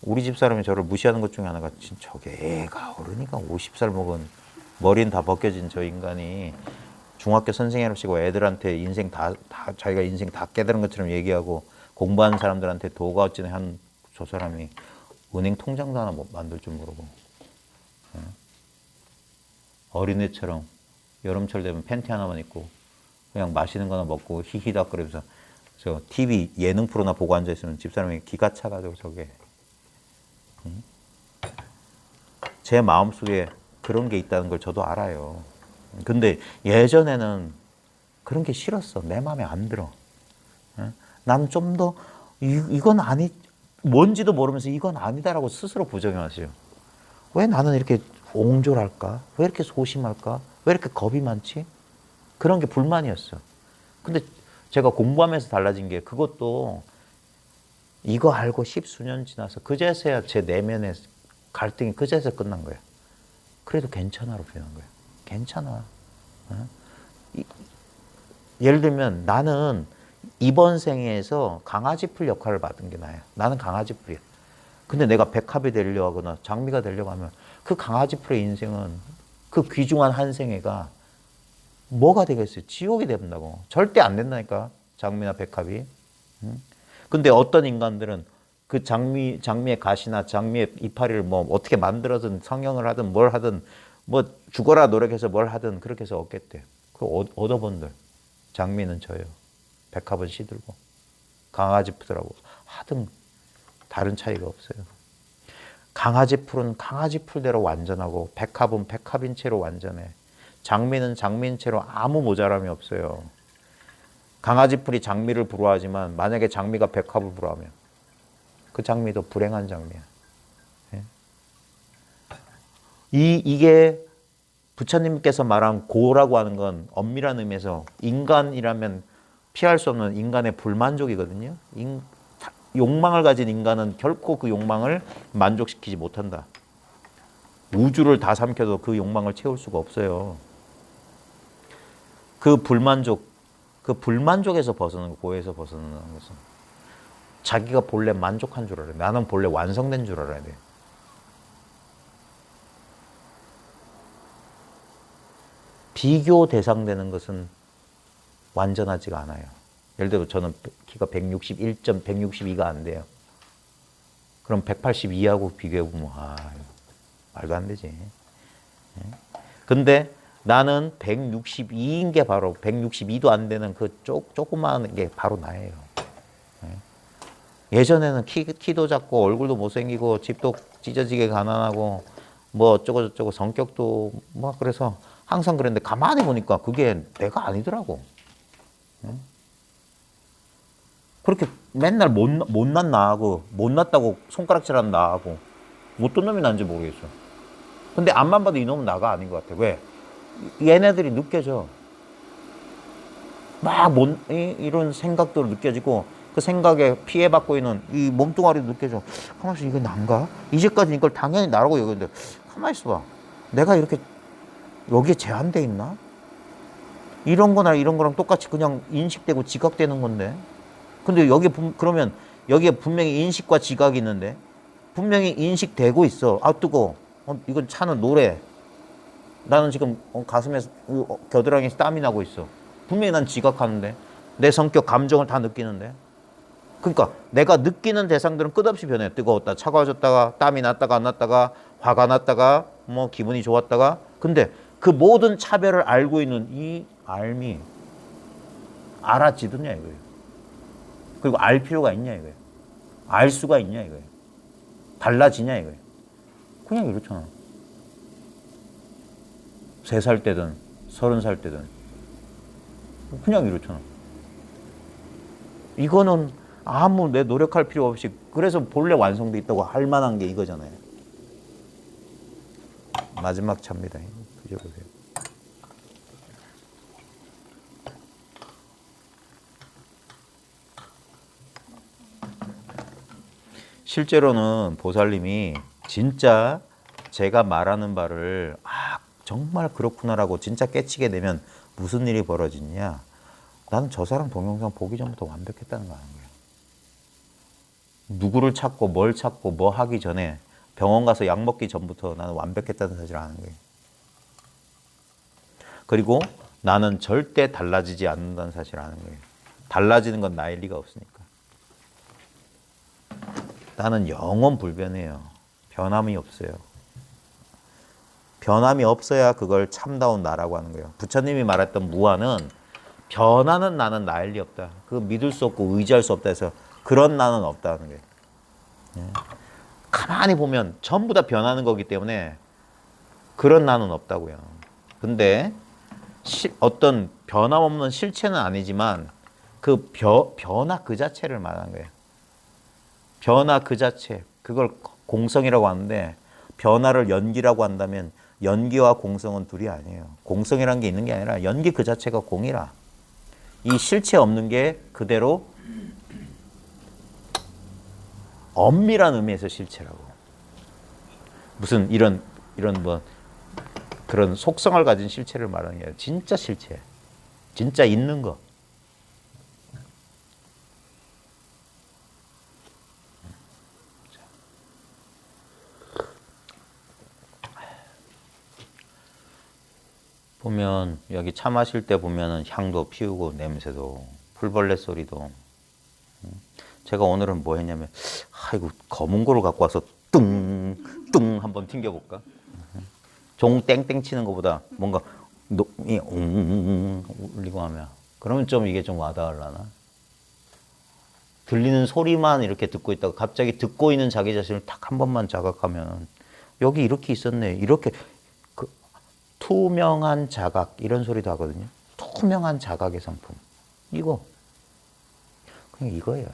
우리 집 사람이 저를 무시하는 것 중에 하나가, 저게 애가 어르니까 50살 먹은 머리는 다 벗겨진 저 인간이 중학교 선생님이시고 애들한테 인생 자기가 인생 다 깨달은 것처럼 얘기하고 공부하는 사람들한테 도가 어찌네 한 저 사람이 은행 통장도 하나 만들 줄 모르고, 어린애처럼 여름철 되면 팬티 하나만 입고 그냥 맛있는 거나 먹고 히히닥거리면서 저 TV 예능 프로나 보고 앉아 있으면 집사람이 기가 차가지고 저게. 제 마음속에 그런 게 있다는 걸 저도 알아요. 근데 예전에는 그런 게 싫었어. 내 마음에 안 들어. 나는 좀 더 이건 뭔지도 모르면서 이건 아니다라고 스스로 부정해왔어요. 왜 나는 이렇게 옹졸할까? 왜 이렇게 소심할까? 왜 이렇게 겁이 많지? 그런 게 불만이었어. 근데 제가 공부하면서 달라진 게, 그것도 이거 알고 10수년 지나서 그제서야 제 내면의 갈등이 그제서 끝난 거야. 그래도 괜찮아로 변한 거야. 괜찮아. 예를 들면 나는 이번 생에서 강아지 풀 역할을 받은 게 나야. 나는 강아지 풀이야. 근데 내가 백합이 되려고 하거나 장미가 되려고 하면 그 강아지 풀의 인생은, 그 귀중한 한 생애가 뭐가 되겠어요? 지옥이 된다고. 절대 안 된다니까, 장미나 백합이. 근데 어떤 인간들은 그 장미의 가시나 장미의 이파리를 뭐 어떻게 만들어든 성형을 하든 뭘 하든 뭐 죽어라 노력해서 뭘 하든 그렇게 해서 얻겠대. 그 얻어본들. 장미는 져요. 백합은 시들고. 강아지 풀더라고. 하등 다른 차이가 없어요. 강아지 풀은 강아지 풀대로 완전하고 백합은 백합인 채로 완전해. 장미는 장미인 채로 아무 모자람이 없어요. 강아지 풀이 장미를 부러워하지만 만약에 장미가 백합을 부러워하면 그 장미도 불행한 장미야. 이게 부처님께서 말한 고라고 하는 건 엄밀한 의미에서 인간이라면 피할 수 없는 인간의 불만족이거든요. 욕망을 가진 인간은 결코 그 욕망을 만족시키지 못한다. 우주를 다 삼켜도 그 욕망을 채울 수가 없어요. 그 불만족에서 벗어나는 거, 고에서 벗어나는 것은 자기가 본래 만족한 줄 알아요. 나는 본래 완성된 줄 알아야 돼. 비교 대상되는 것은 완전하지가 않아요. 예를 들어 저는 키가 162가 안 돼요. 그럼 182하고 비교해보면 말도 안 되지. 근데 나는 162인 게 바로 162도 안 되는 그 조그마한 게 바로 나예요. 예전에는 키도 작고 얼굴도 못생기고 집도 찢어지게 가난하고 뭐 어쩌고 저쩌고 성격도 뭐 그래서 항상 그랬는데 가만히 보니까 그게 내가 아니더라고. 그렇게 맨날 못난 나하고 못났다고 손가락질하는 나하고 어떤 놈이 난지 모르겠어. 근데 앞만 봐도 이 놈은 나가 아닌 것 같아. 왜? 얘네들이 느껴져. 이런 생각도 느껴지고 그 생각에 피해받고 있는 이 몸뚱아리도 느껴져. 가만히 있어, 이거 난가? 이제까지 이걸 당연히 나라고 여겼는데 가만히 있어봐. 내가 이렇게 여기에 제한돼 있나? 이런 거나 이런 거랑 똑같이 그냥 인식되고 지각되는 건데. 근데 그러면 여기에 분명히 인식과 지각이 있는데 분명히 인식되고 있어. 아, 뜨거워. 이건 차는 노래. 나는 지금 가슴에 겨드랑이에 땀이 나고 있어. 분명히 난 지각하는데 내 성격, 감정을 다 느끼는데. 그러니까 내가 느끼는 대상들은 끝없이 변해. 뜨거웠다, 차가워졌다가, 땀이 났다가 안 났다가, 화가 났다가, 뭐 기분이 좋았다가. 근데 그 모든 차별을 알고 있는 이 알미 알아지느냐 이거예요. 그리고 알 필요가 있냐 이거예요. 알 수가 있냐 이거예요. 달라지냐 이거예요. 그냥 이렇잖아. 3살 때든 30살 때든 그냥 이렇잖아. 이거는 아무 내 노력할 필요 없이 그래서 본래 완성돼 있다고 할 만한 게 이거잖아요. 마지막 차입니다. 드셔보세요. 실제로는 보살님이 진짜 제가 말하는 바를 정말 그렇구나라고 진짜 깨치게 되면 무슨 일이 벌어지냐. 나는 저 사람 동영상 보기 전부터 완벽했다는 거 아는 거야. 누구를 찾고 뭘 찾고 뭐 하기 전에 병원 가서 약 먹기 전부터 나는 완벽했다는 사실을 아는 거예요. 그리고 나는 절대 달라지지 않는다는 사실을 아는 거예요. 달라지는 건 나일 리가 없으니까. 나는 영원 불변해요. 변함이 없어요. 변함이 없어야 그걸 참다운 나라고 하는 거예요. 부처님이 말했던 무아는 변하는 나는 나일 리 없다. 그 믿을 수 없고 의지할 수 없다 해서 그런 나는 없다는 거예요. 가만히 보면 전부 다 변하는 거기 때문에 그런 나는 없다고요. 근데 어떤 변함없는 실체는 아니지만 그 변화 그 자체를 말하는 거예요. 변화 그 자체. 그걸 공성이라고 하는데 변화를 연기라고 한다면 연기와 공성은 둘이 아니에요. 공성이라는 게 있는 게 아니라 연기 그 자체가 공이라. 이 실체 없는 게 그대로 엄밀한 의미에서 실체라고. 무슨 이런 뭐 그런 속성을 가진 실체를 말하는 게 아니라 진짜 실체. 진짜 있는 거. 보면 여기 차 마실 때 보면은 향도 피우고 냄새도 풀벌레 소리도. 제가 오늘은 뭐 했냐면 아이고 검은 거를 갖고 와서 뚱뚱 한번 튕겨볼까? 종 땡땡 치는 것보다 뭔가 울리고 하면 그러면 좀 이게 좀 와닿으려나? 들리는 소리만 이렇게 듣고 있다가 갑자기 듣고 있는 자기 자신을 딱 한 번만 자각하면 여기 이렇게 있었네. 이렇게 투명한 자각 이런 소리도 하거든요. 투명한 자각의 상품. 이거 그냥 이거예요.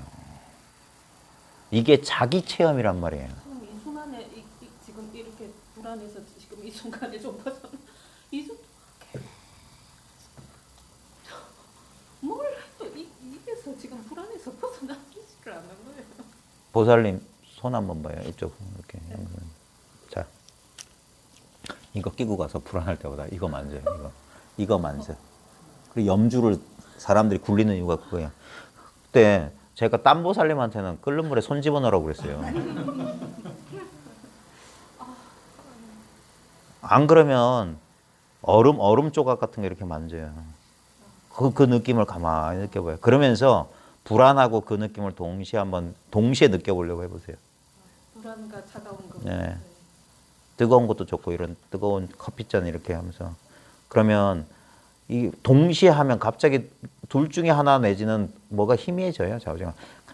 이게 자기 체험이란 말이에요. 이 순간에 지금 이렇게 불안해서 지금 이 순간에 좀 벗어나 이 순간 뭘 또 입에서 지금 불안해서 벗어나지를 않는 거예요. 보살님 손 한번 봐요. 이쪽 이렇게. 네. 자, 이거 끼고 가서 불안할 때보다 이거 만져요. 이거 만져. 그리고 염주를 사람들이 굴리는 이유가 그거예요. 그때 제가 딴 보살님한테는 끓는 물에 손 집어넣으라고 그랬어요. 안 그러면 얼음 조각 같은 거 이렇게 만져요. 그 느낌을 가만히 느껴봐요. 그러면서 불안하고 그 느낌을 동시에 느껴보려고 해보세요. 불안과 차가운 거. 네. 뜨거운 것도 좋고 이런 뜨거운 커피잔 이렇게 하면서 그러면 이 동시에 하면 갑자기 둘 중에 하나 내지는 뭐가 희미해져요. 좌우지간.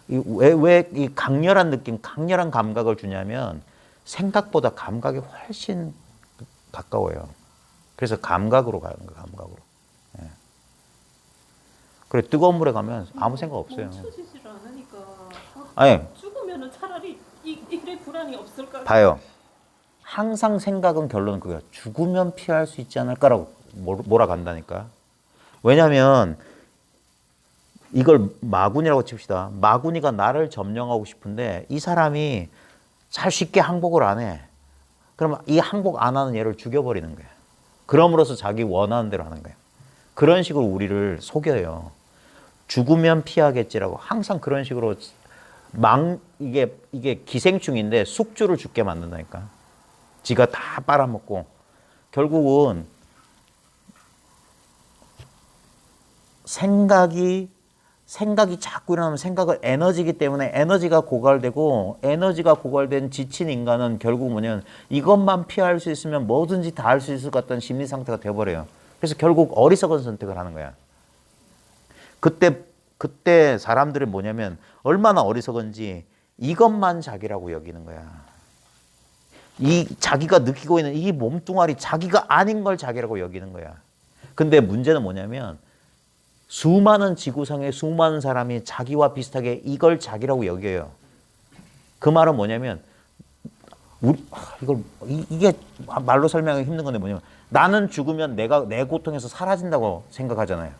왜 이 강렬한 느낌, 강렬한 감각을 주냐면 생각보다 감각이 훨씬 가까워요. 그래서 감각으로 가는 거예요. 감각으로. 예. 그래 뜨거운 물에 가면 아무 생각 없어요. 멈춰지질 않으니까. 아니 죽으면은 차라리 이래 불안이 없을까? 봐요. 항상 생각은 결론은 그거야. 죽으면 피할 수 있지 않을까라고 몰아간다니까. 왜냐하면 이걸 마구니라고 칩시다. 마구니가 나를 점령하고 싶은데 이 사람이 잘 쉽게 항복을 안 해. 그러면 이 항복 안 하는 얘를 죽여버리는 거야. 그럼으로써 자기 원하는 대로 하는 거야. 그런 식으로 우리를 속여요. 죽으면 피하겠지라고 항상 그런 식으로 이게 기생충인데 숙주를 죽게 만든다니까. 지가 다 빨아먹고 결국은 생각이 자꾸 일어나면 생각은 에너지이기 때문에 에너지가 고갈된 지친 인간은 결국 뭐냐면 이것만 피할 수 있으면 뭐든지 다 할 수 있을 것 같다는 심리 상태가 돼버려요. 그래서 결국 어리석은 선택을 하는 거야. 그때 사람들은 뭐냐면 얼마나 어리석은지 이것만 자기라고 여기는 거야. 이 자기가 느끼고 있는 이 몸뚱아리 자기가 아닌 걸 자기라고 여기는 거야. 근데 문제는 뭐냐면 수많은 지구상의 수많은 사람이 자기와 비슷하게 이걸 자기라고 여겨요. 그 말은 뭐냐면 이게 말로 설명하기 힘든 건데 뭐냐면 나는 죽으면 내 고통에서 사라진다고 생각하잖아요.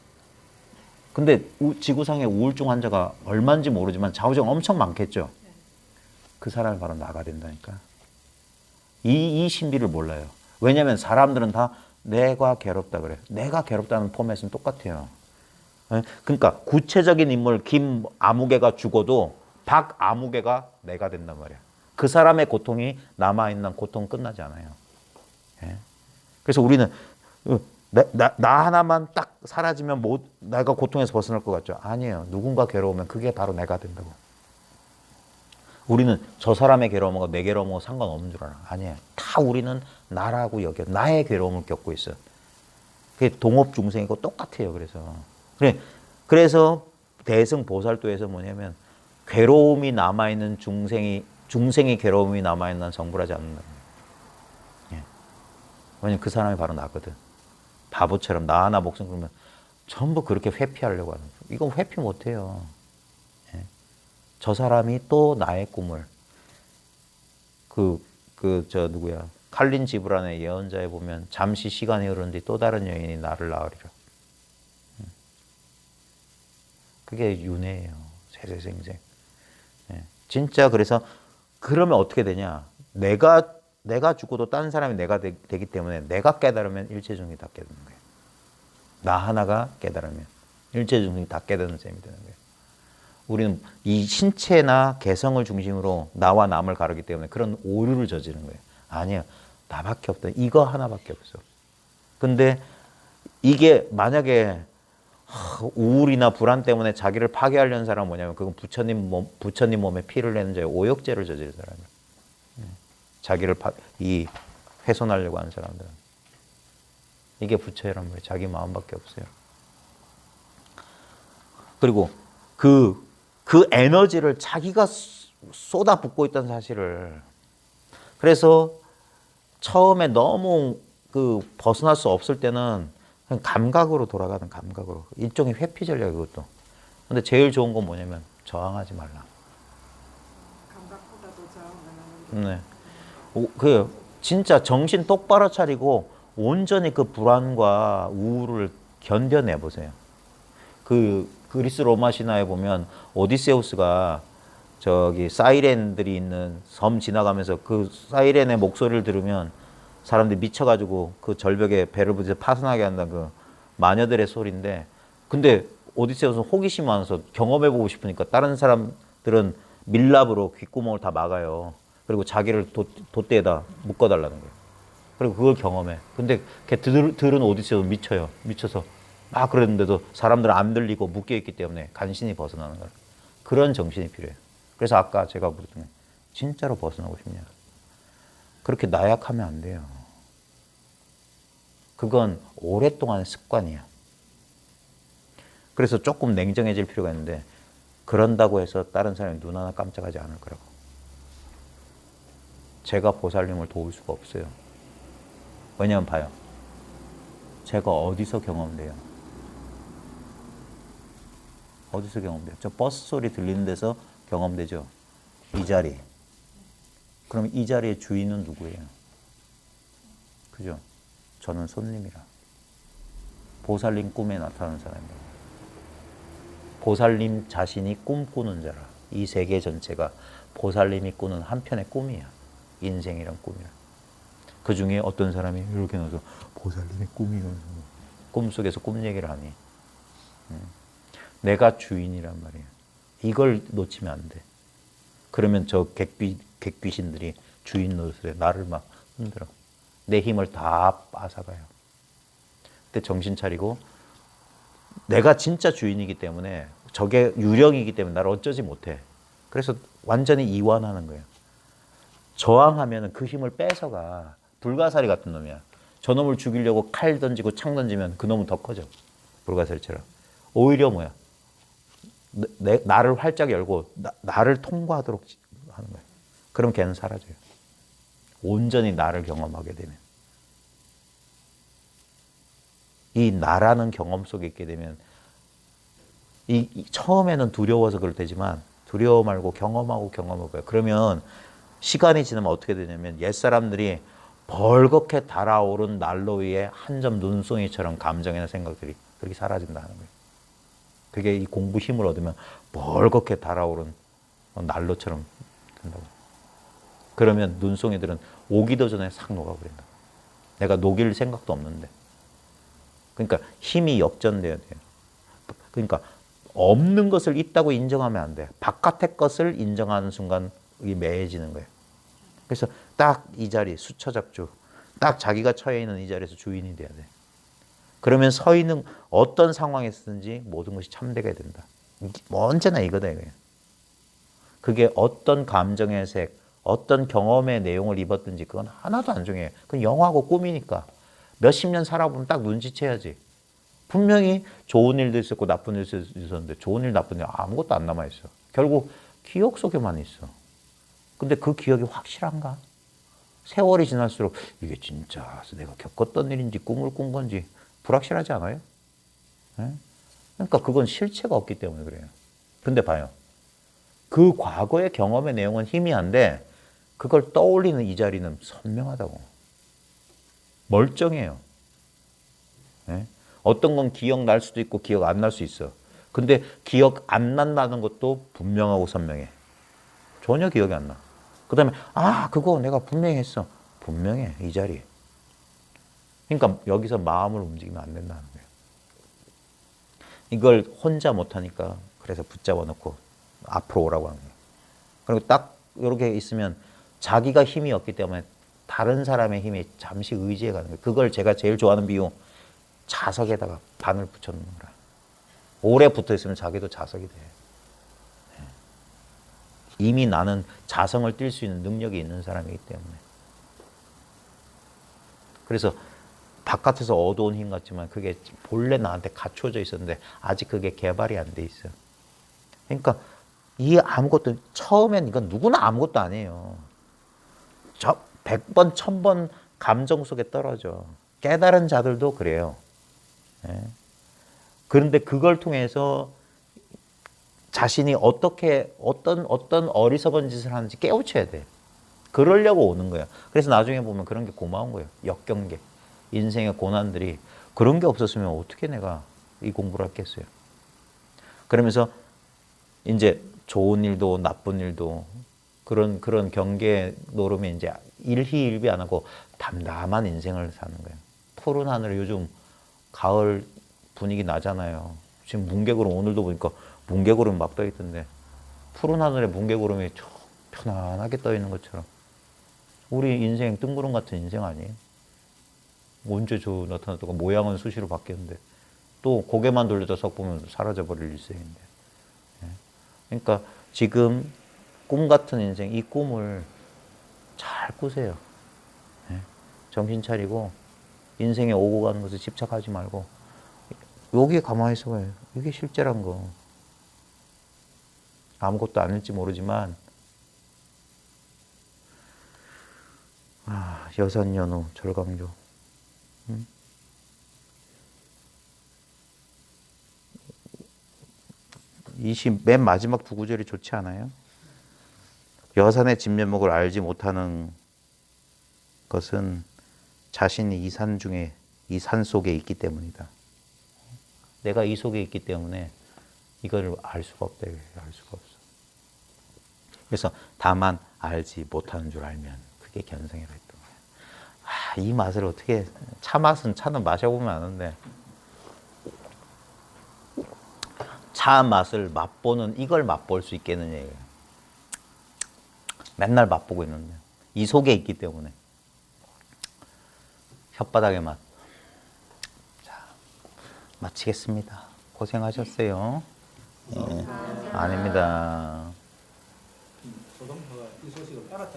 근데 지구상의 우울증 환자가 얼마인지 모르지만 좌우정 엄청 많겠죠. 그 사람이 바로 나가 된다니까. 이 신비를 몰라요. 왜냐하면 사람들은 다 내가 괴롭다 그래요. 내가 괴롭다는 포맷은 똑같아요. 그러니까 구체적인 인물 김아무개가 죽어도 박아무개가 내가 된단 말이야. 그 사람의 고통이 남아있는 고통은 끝나지 않아요. 그래서 우리는 나 하나만 딱 사라지면 내가 고통에서 벗어날 것 같죠? 아니에요. 누군가 괴로우면 그게 바로 내가 된다고. 우리는 저 사람의 괴로움과 내 괴로움과 상관없는 줄 알아. 아니에요. 다 우리는 나라고 여겨. 나의 괴로움을 겪고 있어. 그게 동업중생이고 똑같아요. 그래서 대승보살도에서 뭐냐면 괴로움이 남아있는 중생이 괴로움이 남아있는 성불하지 않는다. 왜냐면 그 사람이 바로 나거든. 바보처럼 나 하나 목숨 걸면 전부 그렇게 회피하려고 하는 거예요. 이건 회피 못해요. 저 사람이 또 나의 꿈을 칼린 지브란의 예언자에 보면 잠시 시간이 흐른 뒤 또 다른 여인이 나를 낳으리라. 그게 윤회예요. 세세생생. 진짜 그래서 그러면 어떻게 되냐? 내가 죽어도 다른 사람이 내가 되기 때문에 내가 깨달으면 일체중생이 다 깨닫는 거예요. 나 하나가 깨달으면 일체중생이 다 깨닫는 셈이 되는 거예요. 우리는 이 신체나 개성을 중심으로 나와 남을 가르기 때문에 그런 오류를 저지른 거예요. 아니야. 나밖에 없다. 이거 하나밖에 없어. 근데 이게 만약에 우울이나 불안 때문에 자기를 파괴하려는 사람은 뭐냐면 그건 부처님 몸에 피를 내는 자의 오역죄를 저지른 사람이에요. 자기를 훼손하려고 하는 사람들은. 이게 부처란 말이에요. 자기 마음밖에 없어요. 그리고 그 에너지를 자기가 쏟아붓고 있다는 사실을. 그래서 처음에 너무 벗어날 수 없을 때는 그냥 감각으로 돌아가는 감각으로. 일종의 회피 전략 이것도. 근데 제일 좋은 건 뭐냐면 저항하지 말라. 감각보다도 저항하는. 네. 진짜 정신 똑바로 차리고 온전히 그 불안과 우울을 견뎌내 보세요. 그리스 로마 신화에 보면 오디세우스가 저기 사이렌들이 있는 섬 지나가면서 그 사이렌의 목소리를 들으면 사람들이 미쳐가지고 그 절벽에 배를 부딪혀 파손하게 한다는 그 마녀들의 소리인데, 근데 오디세우스는 호기심 많아서 경험해보고 싶으니까 다른 사람들은 밀랍으로 귓구멍을 다 막아요. 그리고 자기를 돛대에다 묶어달라는 거예요. 그리고 그걸 경험해. 근데 걔 들은 오디세우스 미쳐요. 미쳐서 막 그랬는데도 사람들은 안 들리고 묶여있기 때문에 간신히 벗어나는 거예요. 그런 정신이 필요해요. 그래서 아까 제가 물었던 진짜로 벗어나고 싶냐? 그렇게 나약하면 안 돼요. 그건 오랫동안 습관이야. 그래서 조금 냉정해질 필요가 있는데 그런다고 해서 다른 사람이 눈 하나 깜짝하지 않을 거라고. 제가 보살님을 도울 수가 없어요. 왜냐면 봐요. 제가 어디서 경험돼요? 어디서 경험돼요? 저 버스 소리 들리는 데서 경험되죠? 이 자리. 그럼 이 자리의 주인은 누구예요? 그죠? 저는 손님이라. 보살님 꿈에 나타나는 사람입니다. 보살님 자신이 꿈꾸는 자라. 이 세계 전체가 보살님이 꾸는 한편의 꿈이야. 인생이란 꿈이야. 그 중에 어떤 사람이 이렇게 나와서 보살님의 꿈이요. 꿈속에서 꿈 얘기를 하니. 내가 주인이란 말이야. 이걸 놓치면 안 돼. 그러면 저 객귀신들이 주인 노릇에 나를 막 흔들어. 내 힘을 다 뺏어가요. 그때 정신 차리고 내가 진짜 주인이기 때문에 저게 유령이기 때문에 나를 어쩌지 못해. 그래서 완전히 이완하는 거예요. 저항하면 그 힘을 뺏어가. 불가사리 같은 놈이야. 저 놈을 죽이려고 칼 던지고 창 던지면 그 놈은 더 커져. 불가사리처럼. 오히려 뭐야? 나를 활짝 열고 나를 통과하도록 하는 거예요. 그럼 걔는 사라져요. 온전히 나를 경험하게 되면. 이 나라는 경험 속에 있게 되면 처음에는 두려워서 그럴 테지만 두려워 말고 경험하고 경험하고요. 그러면 시간이 지나면 어떻게 되냐면 옛사람들이 벌겋게 달아오른 난로 위에 한 점 눈송이처럼 감정이나 생각들이 그렇게 사라진다는 거예요. 그게 이 공부 힘을 얻으면 벌겋게 달아오른 난로처럼 된다고. 그러면 눈송이들은 오기도 전에 싹 녹아버린다. 내가 녹일 생각도 없는데. 그러니까 힘이 역전돼야 돼요. 그러니까 없는 것을 있다고 인정하면 안 돼. 바깥의 것을 인정하는 순간 이게 매해지는 거예요. 그래서 딱 이 자리, 수처작주, 딱 자기가 처해 있는 이 자리에서 주인이 돼야 돼. 그러면 서 있는 어떤 상황에서든지 모든 것이 참되게 된다. 뭐 언제나 이거다 이거예요. 그게 어떤 감정의 색, 어떤 경험의 내용을 입었든지 그건 하나도 안 중요해요. 그건 영화고 꿈이니까. 몇십 년 살아보면 딱 눈치채야지. 분명히 좋은 일도 있었고 나쁜 일도 있었는데 좋은 일 나쁜 일 아무것도 안 남아있어. 결국 기억 속에만 있어. 근데 그 기억이 확실한가? 세월이 지날수록 이게 진짜 내가 겪었던 일인지 꿈을 꾼 건지 불확실하지 않아요? 네? 그러니까 그건 실체가 없기 때문에 그래요. 근데 봐요. 그 과거의 경험의 내용은 희미한데 그걸 떠올리는 이 자리는 선명하다고. 멀쩡해요. 네? 어떤 건 기억날 수도 있고 기억 안 날 수 있어. 근데 기억 안 난다는 것도 분명하고 선명해. 전혀 기억이 안 나. 그 다음에 그거 내가 분명히 했어. 분명해 이 자리에. 그러니까 여기서 마음을 움직이면 안 된다는 거예요. 이걸 혼자 못하니까 그래서 붙잡아 놓고 앞으로 오라고 하는 거예요. 그리고 딱 이렇게 있으면 자기가 힘이 없기 때문에 다른 사람의 힘에 잠시 의지해 가는 거예요. 그걸 제가 제일 좋아하는 비유, 자석에다가 바늘 붙여놓는 거라. 오래 붙어 있으면 자기도 자석이 돼. 이미 나는 자성을 뛸 수 있는 능력이 있는 사람이기 때문에. 그래서 바깥에서 얻어온 힘 같지만 그게 본래 나한테 갖춰져 있었는데 아직 그게 개발이 안 돼 있어. 그러니까 이 아무것도, 처음엔 이건 누구나 아무것도 아니에요. 100번, 1000번 감정 속에 떨어져. 깨달은 자들도 그래요. 그런데 그걸 통해서 자신이 어떻게 어떤 어리석은 짓을 하는지 깨우쳐야 돼. 그러려고 오는 거야. 그래서 나중에 보면 그런 게 고마운 거예요. 역경계. 인생의 고난들이 그런 게 없었으면 어떻게 내가 이 공부를 했겠어요. 그러면서 이제 좋은 일도 나쁜 일도 그런 경계 노름에 이제 일희일비 안 하고 담담한 인생을 사는 거예요. 푸른 하늘에 요즘 가을 분위기 나잖아요. 지금 뭉게구름 오늘도 보니까 뭉게구름 막 떠 있던데 푸른 하늘에 뭉게구름이 편안하게 떠 있는 것처럼 우리 인생 뜬구름 같은 인생 아니에요? 언제 저 나타났다가 모양은 수시로 바뀌었는데 또 고개만 돌려다 석 보면 사라져버릴 일생인데. 그러니까 지금 꿈 같은 인생, 이 꿈을 잘 꾸세요. 정신 차리고 인생에 오고 가는 것에 집착하지 말고 여기에 가만히 있어봐요. 이게 실제란 거. 아무것도 아닐지 모르지만 여산연호 절강조. 맨 마지막 두 구절이 좋지 않아요? 여산의 진면목을 알지 못하는 것은 자신이 이 산 속에 있기 때문이다. 내가 이 속에 있기 때문에 이걸 알 수가 없다. 알 수가 없어. 그래서 다만 알지 못하는 줄 알면 그게 견성이라 했던 거예요. 아, 이 맛을 어떻게 차 맛은 차는 마셔보면 아는데 차 맛을 맛보는 이걸 맛볼 수 있겠느냐 이거예요. 맨날 맛보고 있는데 이 속에 있기 때문에 혓바닥의 맛. 자, 마치겠습니다. 고생하셨어요. 예, 아닙니다. 조동파가 이 소식을 알았다는